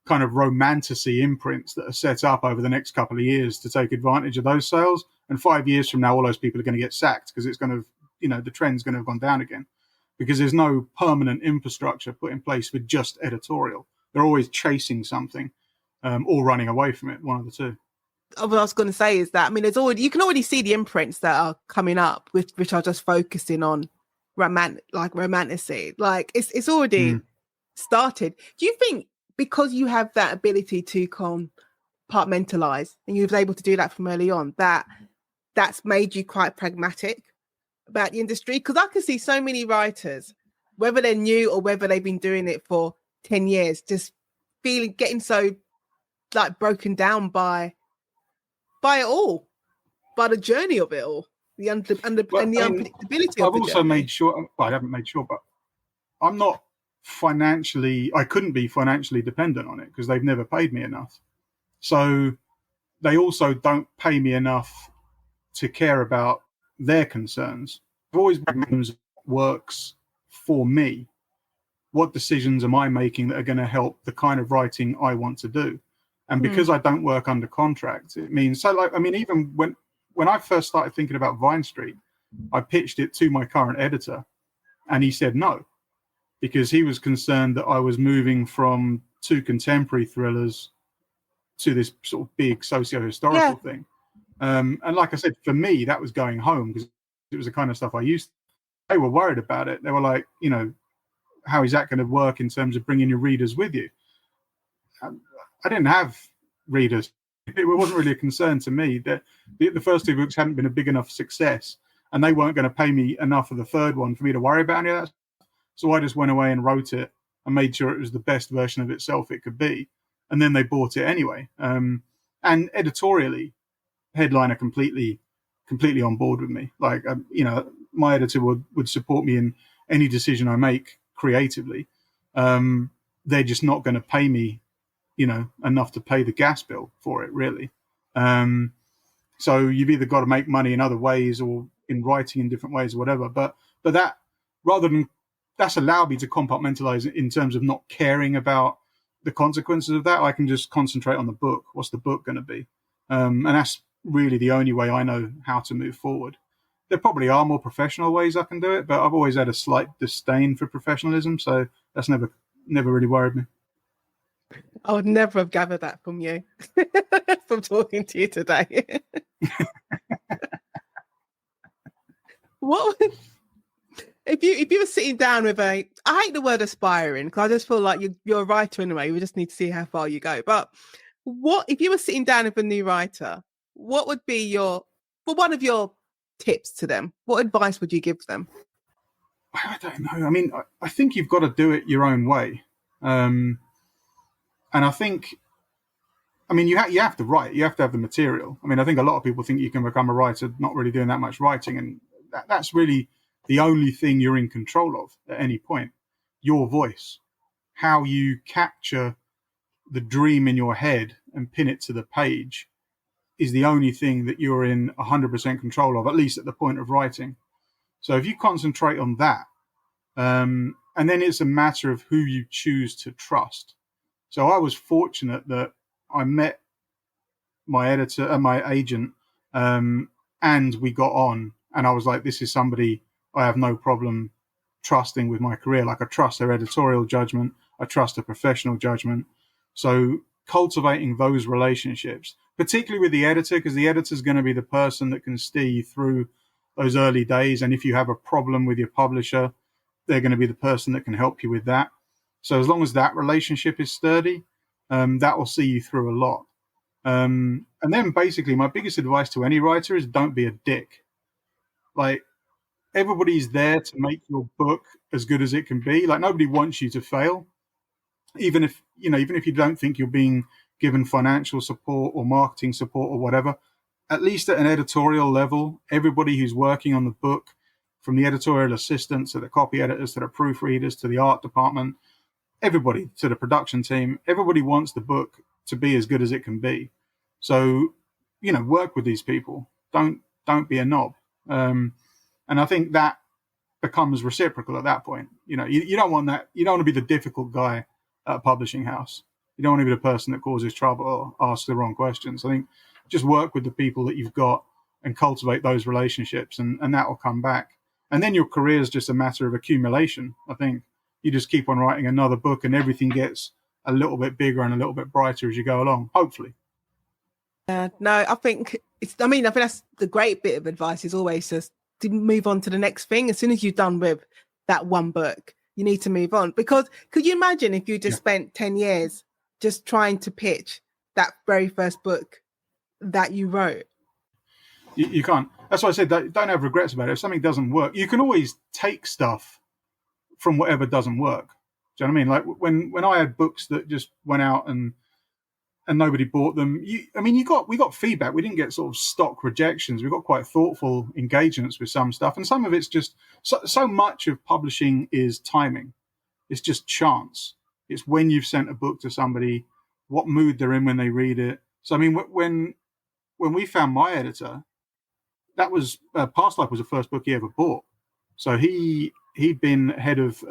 kind of romantasy imprints that are set up over the next couple of years to take advantage of those sales. And 5 years from now, all those people are going to get sacked because it's going to, the trend's going to have gone down again because there's no permanent infrastructure put in place with just editorial. They're always chasing something or running away from it, one of the two. What I was going to say is that, I mean, you can already see the imprints that are coming up, which are just focusing on romanticy. Like it's already started. Do you think because you have that ability to compartmentalize and you was able to do that from early on, that's made you quite pragmatic about the industry? Because I can see so many writers, whether they're new or whether they've been doing it for 10 years, just getting so like broken down by it all, by the journey of it all, the unpredictability of I've the also journey. made sure, well, I haven't made sure, but I'm not I couldn't be financially dependent on it because they've never paid me enough. So they also don't pay me enough to care about their concerns. I've always been works for me. What decisions am I making that are going to help the kind of writing I want to do? And because I don't work under contract, it means even when I first started thinking about Vine Street, I pitched it to my current editor and he said no, because he was concerned that I was moving from 2 contemporary thrillers to this sort of big socio-historical thing. And like I said, for me, that was going home because it was the kind of stuff I used to. They were worried about it. They were like, how is that going to work in terms of bringing your readers with you? I didn't have readers. It wasn't really a concern to me. That the first 2 books hadn't been a big enough success, and they weren't going to pay me enough for the third one for me to worry about any of that. So I just went away and wrote it and made sure it was the best version of itself it could be. And then they bought it anyway. And editorially, Headline are completely on board with me. Like, my editor would support me in any decision I make creatively. They're just not going to pay me enough to pay the gas bill for it, really. So you've either got to make money in other ways or in writing in different ways or whatever. But that, that's allowed me to compartmentalize in terms of not caring about the consequences of that. I can just concentrate on the book. What's the book going to be? And that's really the only way I know how to move forward. There probably are more professional ways I can do it, but I've always had a slight disdain for professionalism. So that's never really worried me. I would never have gathered that from you, from talking to you today. What if you were sitting down with I hate the word aspiring because I just feel like you're a writer anyway. We just need to see how far you go. But what if you were sitting down with a new writer? What would be one of your tips to them? What advice would you give them? I don't know. I mean, I think you've got to do it your own way. And I think, you have to write. You have to have the material. I think a lot of people think you can become a writer not really doing that much writing. And that's really the only thing you're in control of at any point. Your voice, how you capture the dream in your head and pin it to the page is the only thing that you're in 100% control of, at least at the point of writing. So if you concentrate on that, and then it's a matter of who you choose to trust. So I was fortunate that I met my editor and my agent, and we got on. And I was like, this is somebody I have no problem trusting with my career. Like, I trust their editorial judgment. I trust their professional judgment. So cultivating those relationships, particularly with the editor, because the editor is going to be the person that can steer you through those early days. And if you have a problem with your publisher, they're going to be the person that can help you with that. So as long as that relationship is sturdy, that will see you through a lot. And then basically my biggest advice to any writer is don't be a dick. Like, everybody's there to make your book as good as it can be. Like, nobody wants you to fail. Even if you don't think you're being given financial support or marketing support or whatever, at least at an editorial level, everybody who's working on the book, from the editorial assistants to the copy editors to the proofreaders to the art department, everybody to the production team, everybody wants the book to be as good as it can be. So, work with these people. Don't be a knob. And I think that becomes reciprocal at that point. You don't want that. You don't want to be the difficult guy at a publishing house. You don't want to be the person that causes trouble or asks the wrong questions. I think just work with the people that you've got and cultivate those relationships, and that will come back. And then your career is just a matter of accumulation. I think you just keep on writing another book and everything gets a little bit bigger and a little bit brighter as you go along, hopefully. No, I think that's the great bit of advice, is always just to move on to the next thing. As soon as you're done with that one book, you need to move on. Because could you imagine if you just spent 10 years just trying to pitch that very first book that you wrote? You can't. That's why I said don't have regrets about it. If something doesn't work, you can always take stuff from whatever doesn't work. Do you know what I mean? Like when I had books that just went out and nobody bought them, we got feedback. We didn't get sort of stock rejections. We got quite thoughtful engagements with some stuff, and some of it's just so much of publishing is timing. It's just chance. It's when you've sent a book to somebody, what mood they're in when they read it. So when we found my editor, that was Past Life was the first book he ever bought. So he'd been head of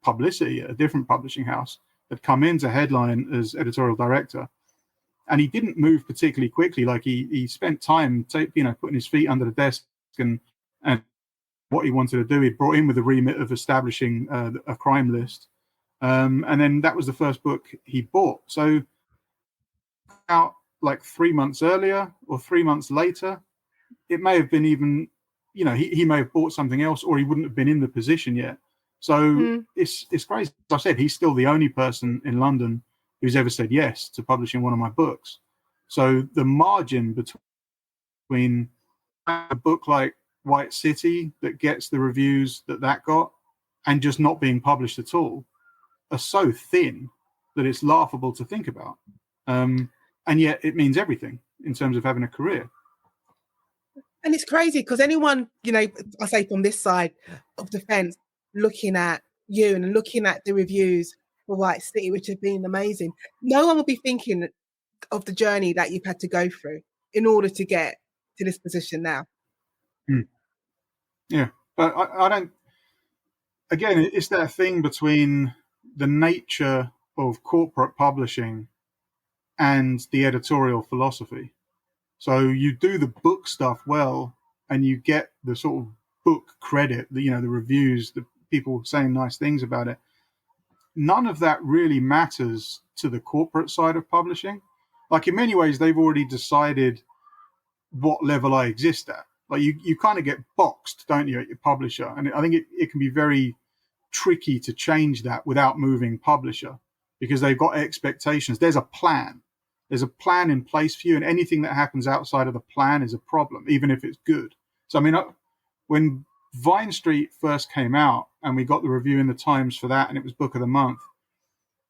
publicity at a different publishing house, had come in to headline as editorial director, and he didn't move particularly quickly. Like he spent time putting his feet under the desk and what he wanted to do. He brought in with the remit of establishing a crime list, and then that was the first book he bought. So out like 3 months earlier or 3 months later, it may have been even, he may have bought something else, or he wouldn't have been in the position yet. So it's crazy. As I said, he's still the only person in London who's ever said yes to publishing one of my books. So the margin between a book like White City that gets the reviews that got and just not being published at all are so thin that it's laughable to think about. And yet it means everything in terms of having a career. And it's crazy because anyone, I say from this side of the fence, looking at you and looking at the reviews for White City, which have been amazing, no one will be thinking of the journey that you've had to go through in order to get to this position now. Yeah, but I don't, again, it's that thing between the nature of corporate publishing and the editorial philosophy. So you do the book stuff well, and you get the sort of book credit, the reviews, the people saying nice things about it. None of that really matters to the corporate side of publishing. Like in many ways, they've already decided what level I exist at. Like you kind of get boxed, don't you, at your publisher? And I think it can be very tricky to change that without moving publisher, because they've got expectations. There's a plan. There's a plan in place for you, and anything that happens outside of the plan is a problem, even if it's good. So, when Vine Street first came out and we got the review in the Times for that, and it was Book of the Month,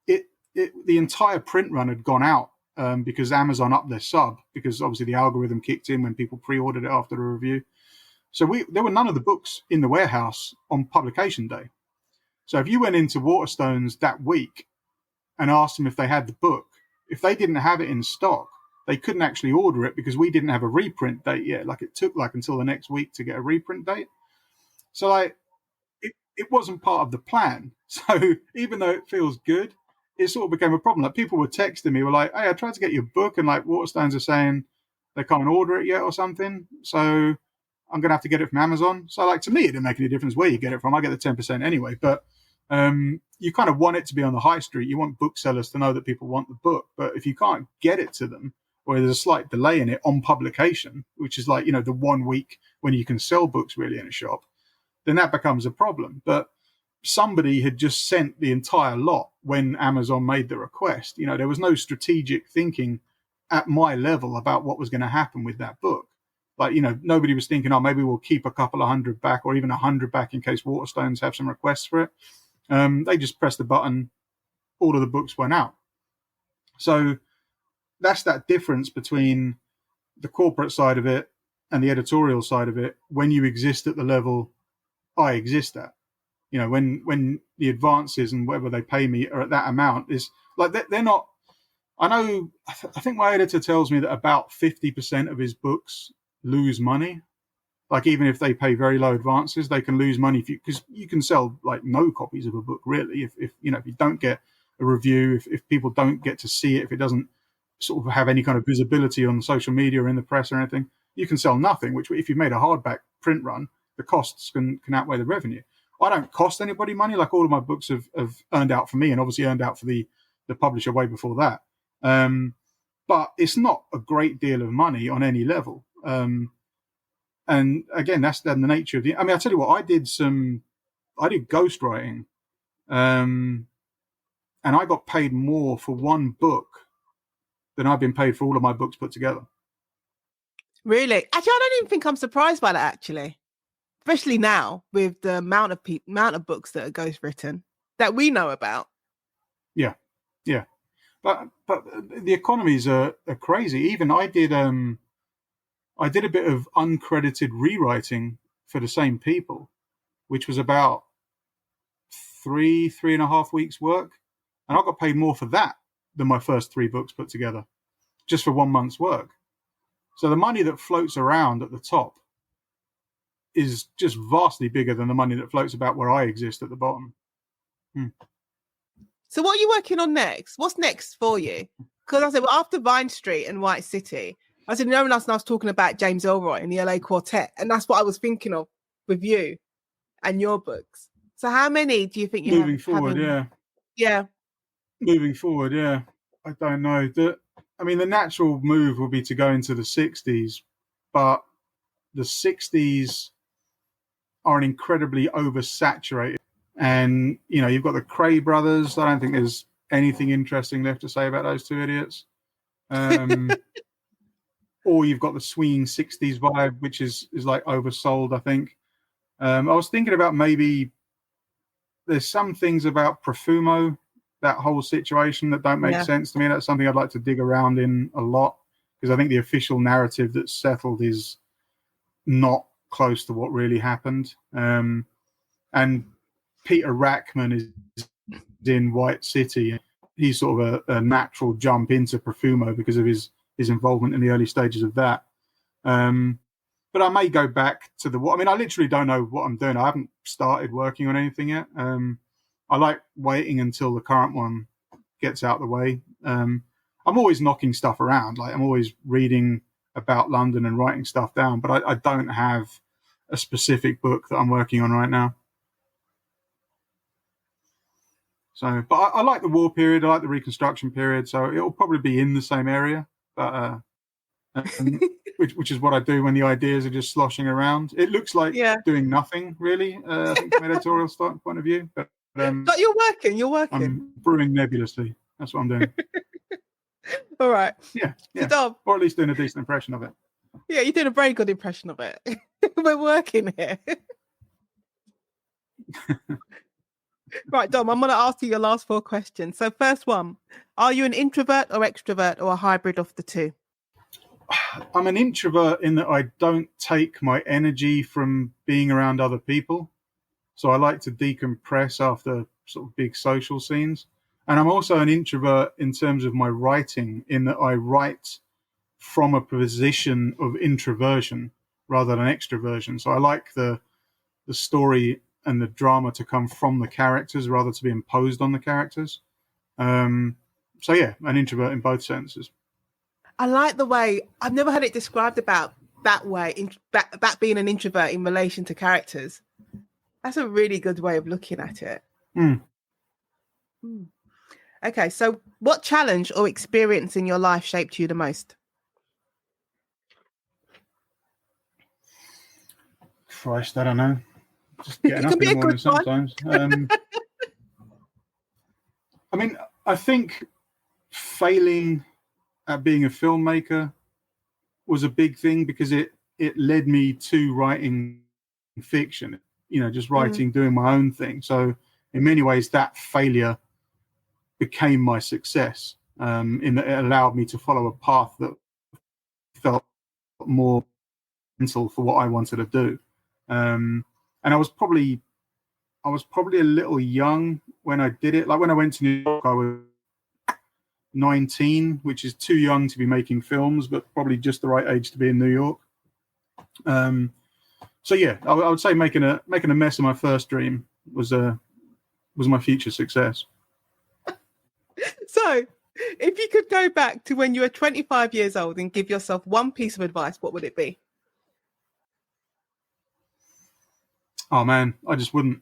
the entire print run had gone out because Amazon upped their sub, because obviously the algorithm kicked in when people pre-ordered it after the review. So there were none of the books in the warehouse on publication day. So if you went into Waterstones that week and asked them if they had the book, if they didn't have it in stock, they couldn't actually order it because we didn't have a reprint date yet. Like it took until the next week to get a reprint date. So it wasn't part of the plan. So even though it feels good, it sort of became a problem. Like people were texting me, were like, "Hey, I tried to get your book, and like Waterstones are saying they can't order it yet or something. So I'm going to have to get it from Amazon." So like to me, it didn't make any difference where you get it from. I get the 10% anyway, but you kind of want it to be on the high street. You want booksellers to know that people want the book. But if you can't get it to them, or there's a slight delay in it on publication, which is like, the 1 week when you can sell books really in a shop, then that becomes a problem. But somebody had just sent the entire lot when Amazon made the request. There was no strategic thinking at my level about what was going to happen with that book. Like, nobody was thinking, oh, maybe we'll keep a couple of 100 back or even 100 back in case Waterstones have some requests for it. They just pressed the button, all of the books went out. So that's that difference between the corporate side of it and the editorial side of it, when you exist at the level I exist at, when the advances and whatever they pay me are at that amount, is like they're not. I know. I think my editor tells me that about 50% of his books lose money. Like even if they pay very low advances, they can lose money because you can sell like no copies of a book really. If you don't get a review, if people don't get to see it, if it doesn't sort of have any kind of visibility on social media or in the press or anything, you can sell nothing. Which if you've made a hardback print run, the costs can outweigh the revenue. I don't cost anybody money. Like all of my books have earned out for me, and obviously earned out for the publisher way before that. But it's not a great deal of money on any level. And again, that's the nature of the. I mean, I'll tell you what. I did ghostwriting, and I got paid more for one book than I've been paid for all of my books put together. Really? Actually, I don't even think I'm surprised by that. Actually, especially now with the amount of books that are ghostwritten that we know about. Yeah. But the economies are crazy. Even I did a bit of uncredited rewriting for the same people, which was about 3.5 weeks work. And I got paid more for that than my first 3 books put together, just for 1 month's work. So the money that floats around at the top is just vastly bigger than the money that floats about where I exist at the bottom. So what are you working on next? What's next for you? Because I said, well, after Vine Street and White City, I said, no one else, and I was talking about James Ellroy and the LA Quartet. And that's what I was thinking of with you and your books. So how many do you think you have? Moving forward, yeah. Moving forward, yeah. I don't know. The natural move will be to go into the 60s, but the 60s are an incredibly oversaturated. And, you've got the Cray brothers. I don't think there's anything interesting left to say about those two idiots. Or you've got the swinging 60s vibe, which is like oversold, I think. I was thinking about maybe there's some things about Profumo, that whole situation, that don't make sense to me. That's something I'd like to dig around in a lot, because I think the official narrative that's settled is not close to what really happened. And Peter Rackman is in White City. He's sort of a natural jump into Profumo because of his involvement in the early stages of that. But I may go back to I literally don't know what I'm doing. I haven't started working on anything yet. I like waiting until the current one gets out of the way. I'm always knocking stuff around. Like I'm always reading about London and writing stuff down, but I don't have a specific book that I'm working on right now. So, but I like the war period. I like the Reconstruction period. So it'll probably be in the same area, but which is what I do when the ideas are just sloshing around. It looks like doing nothing really. I think from an editorial point of view, but you're working. I'm brewing nebulously. That's what I'm doing. All right. Yeah. So, or at least doing a decent impression of it. Yeah, you're doing a very good impression of it. We're working here. Right, Dom, I'm going to ask you your last 4 questions. So first one, are you an introvert or extrovert or a hybrid of the two? I'm an introvert in that I don't take my energy from being around other people. So I like to decompress after sort of big social scenes. And I'm also an introvert in terms of my writing, in that I write from a position of introversion rather than extroversion. So I like the story and the drama to come from the characters rather to be imposed on the characters. So yeah, an introvert in both senses. I like the way, I've never heard it described about that way, that being an introvert in relation to characters. That's a really good way of looking at it. Okay, so what challenge or experience in your life shaped you the most? Christ, I don't know. Just getting up in the morning sometimes. I think failing at being a filmmaker was a big thing, because it led me to writing fiction, just writing, doing my own thing. So in many ways that failure became my success, in that it allowed me to follow a path that felt more mental for what I wanted to do. And I was probably a little young when I did it. Like when I went to New York, I was 19, which is too young to be making films, but probably just the right age to be in New York. So yeah, I would say making a mess of my first dream was my future success. So, if you could go back to when you were 25 years old and give yourself one piece of advice, what would it be? Oh man, I just wouldn't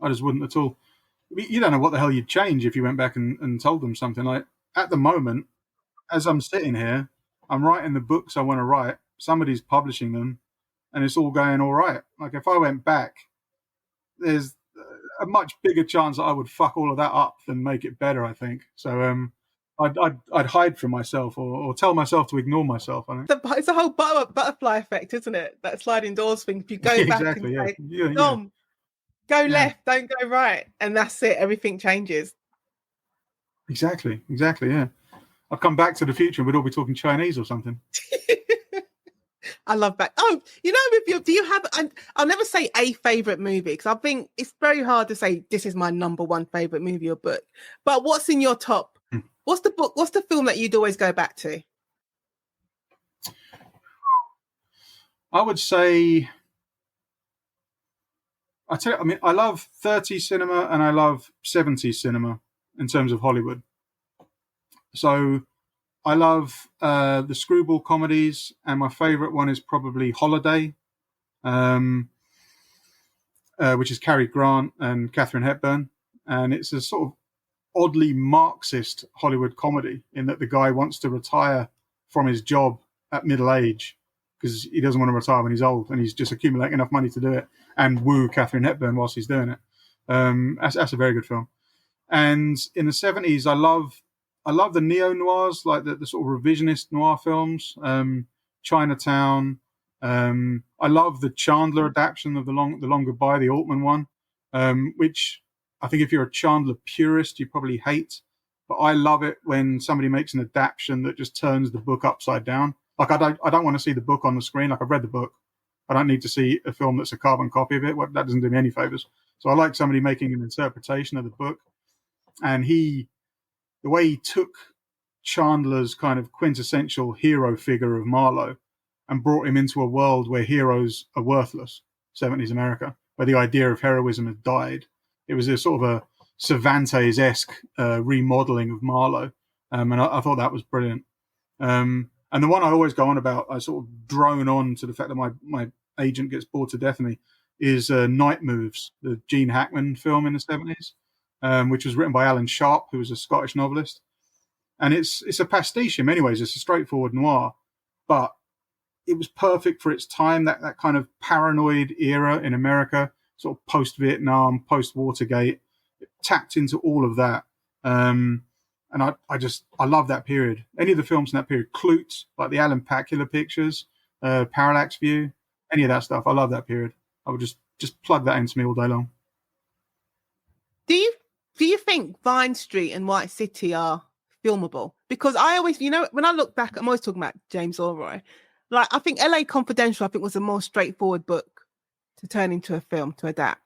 at all. You don't know what the hell you'd change if you went back and told them something. Like at the moment, as I'm sitting here, I'm writing the books I want to write. Somebody's publishing them, and it's all going all right. Like if I went back, there's a much bigger chance that I would fuck all of that up than make it better, I think. So I'd hide from myself or tell myself to ignore myself. I think. It's a whole butterfly effect, isn't it? That sliding doors thing. If you go back exactly, and say, yeah. Dom, go left, don't go right, and that's it. Everything changes. Exactly, yeah. I'd come back to the future and we'd all be talking Chinese or something. I love that. Oh, you know, do you have? I'll never say a favorite movie because I think it's very hard to say this is my number one favorite movie or book. But what's in your top? What's the book? What's the film that you'd always go back to? I would say, I mean, I love 30s cinema and I love 70s cinema in terms of Hollywood. So I love the screwball comedies, and my favorite one is probably Holiday, which is Cary Grant and Katharine Hepburn. And it's a sort of oddly Marxist Hollywood comedy in that the guy wants to retire from his job at middle age because he doesn't want to retire when he's old, and he's just accumulating enough money to do it and woo Katharine Hepburn whilst he's doing it. That's a very good film. And in the 70s, I love the neo-noirs, like the sort of revisionist noir films, Chinatown. I love the Chandler adaptation of the Long Goodbye, the Altman one, which I think if you're a Chandler purist, you probably hate. But I love it when somebody makes an adaptation that just turns the book upside down. Like I don't want to see the book on the screen. Like I've read the book. I don't need to see a film that's a carbon copy of it. That doesn't do me any favors. So I like somebody making an interpretation of the book. And the way he took Chandler's kind of quintessential hero figure of Marlowe and brought him into a world where heroes are worthless, 70s America, where the idea of heroism had died. It was a sort of a Cervantes-esque remodeling of Marlowe. And I thought that was brilliant. And the one I always go on about, I sort of drone on to the fact that my agent gets bored to death of me, is Night Moves, the Gene Hackman film in the 70s, which was written by Alan Sharp, who was a Scottish novelist. And it's a pastiche in many ways. It's a straightforward noir, but it was perfect for its time, that kind of paranoid era in America, sort of post-Vietnam, post-Watergate. It tapped into all of that. And I love that period. Any of the films in that period, Clute, like the Alan Pakula pictures, Parallax View, any of that stuff. I love that period. I would just plug that into me all day long. Do you think Vine Street and White City are filmable? Because I always, when I look back, I'm always talking about James Ellroy. Like I think LA Confidential, I think was a more straightforward book to turn into a film, to adapt.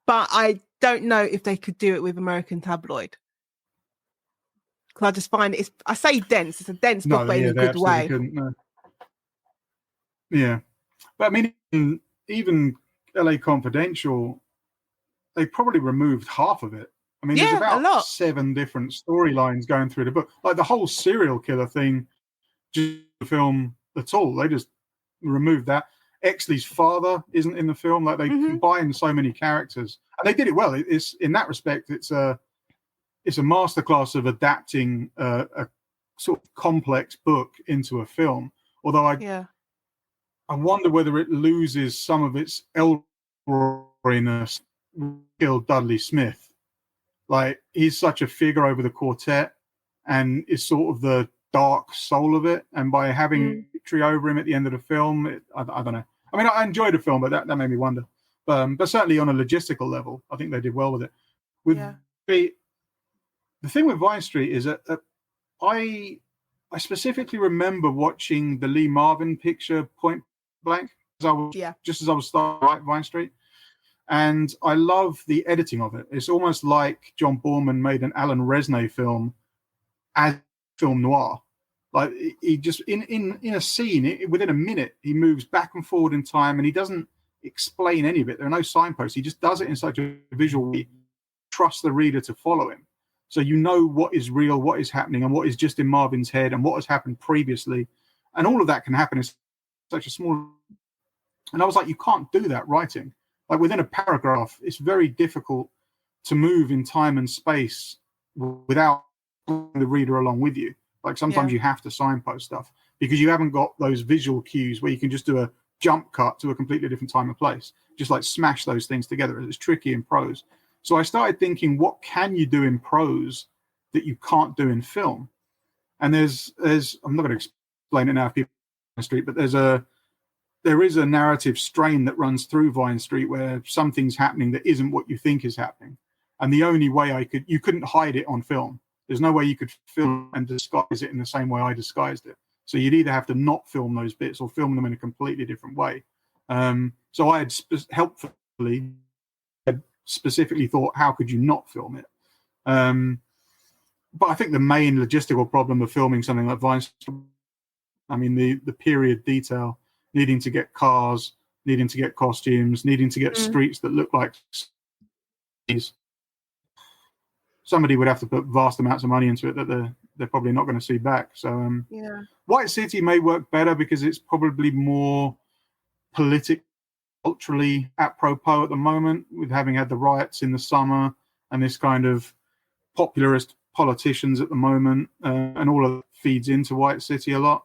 But I don't know if they could do it with American Tabloid. Because I just find I say dense. It's a dense book, but in a good way. No. Yeah. But I mean, even LA Confidential, they probably removed half of it. I mean, there's about 7 different storylines going through the book. Like the whole serial killer thing, just the film at all. They just removed that. Exley's father isn't in the film. Like they combine so many characters, and they did it well. It's in that respect, it's a masterclass of adapting a sort of complex book into a film. Although I wonder whether it loses some of its Elroyness. Killed Dudley Smith. Like he's such a figure over the quartet, and is sort of the dark soul of it. And by having victory over him at the end of the film, I don't know. I mean, I enjoyed the film, but that made me wonder. But certainly on a logistical level, I think they did well with it. The thing with Vine Street is that I I specifically remember watching the Lee Marvin picture Point Blank just as I was starting to write Vine Street. And I love the editing of it. It's almost like John Borman made an Alan Resnais film as film noir. Like he just in a scene, within a minute, he moves back and forward in time, and he doesn't explain any of it. There are no signposts. He just does it in such a visual way. Trust the reader to follow him, so you know what is real, what is happening, and what is just in Marvin's head, and what has happened previously, and all of that can happen in such a small. And I was like, you can't do that writing. Like within a paragraph, it's very difficult to move in time and space without the reader along with you. Like sometimes you have to signpost stuff because you haven't got those visual cues where you can just do a jump cut to a completely different time and place. Just like smash those things together. It's tricky in prose. So I started thinking, what can you do in prose that you can't do in film? And there's I'm not going to explain it now if people on the street, but there is a narrative strain that runs through Vine Street where something's happening that isn't what you think is happening. And the only way you couldn't hide it on film. There's no way you could film and disguise it in the same way I disguised it. So you'd either have to not film those bits or film them in a completely different way. So I had specifically thought, how could you not film it? But I think the main logistical problem of filming something like Vine Street, I mean, the period detail, needing to get cars, needing to get costumes, needing to get streets that look like cities. Somebody would have to put vast amounts of money into it that they're probably not going to see back. So White City may work better because it's probably more politically, culturally apropos at the moment, with having had the riots in the summer and this kind of popularist politicians at the moment, and all of it feeds into White City a lot.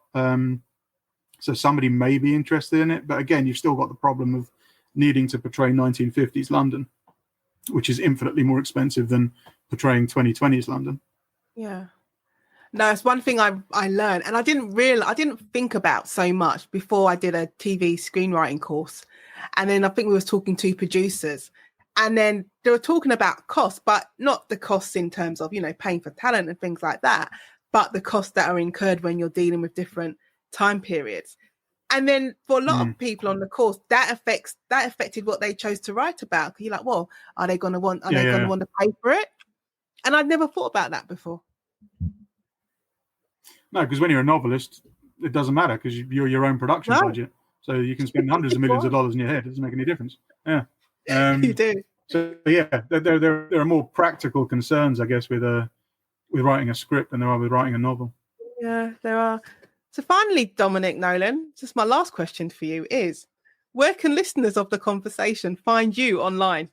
So somebody may be interested in it, but again, you've still got the problem of needing to portray 1950s London, which is infinitely more expensive than portraying 2020s London. Yeah. No, it's one thing I learned, and I didn't think about so much before I did a TV screenwriting course. And then I think we was talking to producers, and then they were talking about costs, but not the costs in terms of, paying for talent and things like that, but the costs that are incurred when you're dealing with different time periods. And then for a lot of people on the course, that affected what they chose to write about. You're like, well, are they going to want to pay for it? And I'd never thought about that before. No, because when you're a novelist, it doesn't matter because you're your own production budget. So you can spend hundreds of millions of dollars in your head. It doesn't make any difference. Yeah. You do. So yeah, there are more practical concerns, I guess, with writing a script than there are with writing a novel. Yeah, there are. So finally, Dominic Nolan, just my last question for you is, where can listeners of the conversation find you online?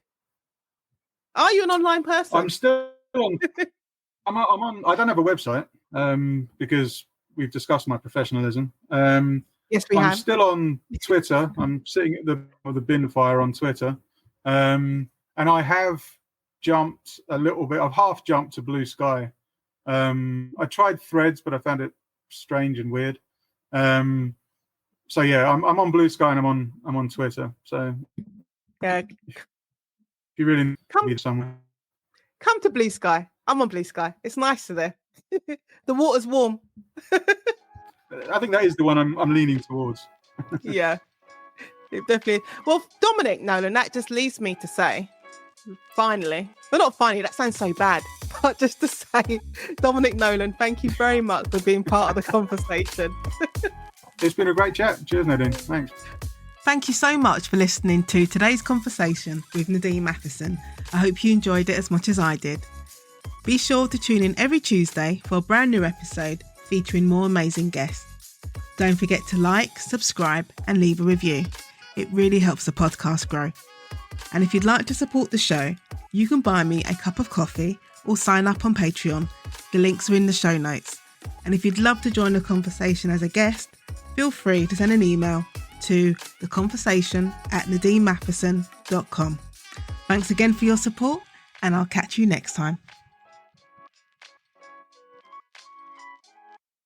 Are you an online person? I'm still on. I'm on. I don't have a website because we've discussed my professionalism. Yes, we have. I'm still on Twitter. I'm sitting at the bin fire on Twitter, and I have jumped a little bit. I've half jumped to Blue Sky. I tried Threads, but I found it strange and weird. So yeah, I'm on Blue Sky and I'm on Twitter. So yeah, if you really need somewhere, come to Blue Sky. I'm on Blue Sky. It's nicer there. The water's warm. I think that is the one I'm leaning towards. Yeah, it definitely is. Well, Dominic Nolan, that just leads me to say, finally, but not finally, that sounds so bad, but just to say, Dominic Nolan, thank you very much for being part of the conversation. It's been a great chat. Cheers, Nadine. Thanks. Thank you so much for listening to today's conversation with Nadine Matheson. I hope you enjoyed it as much as I did. Be sure to tune in every Tuesday for a brand new episode featuring more amazing guests. Don't forget to like, subscribe and leave a review. It really helps the podcast grow. And if you'd like to support the show, you can buy me a cup of coffee or sign up on Patreon. The links are in the show notes. And if you'd love to join the conversation as a guest, feel free to send an email to theconversation@nadinematheson.com. Thanks again for your support, and I'll catch you next time.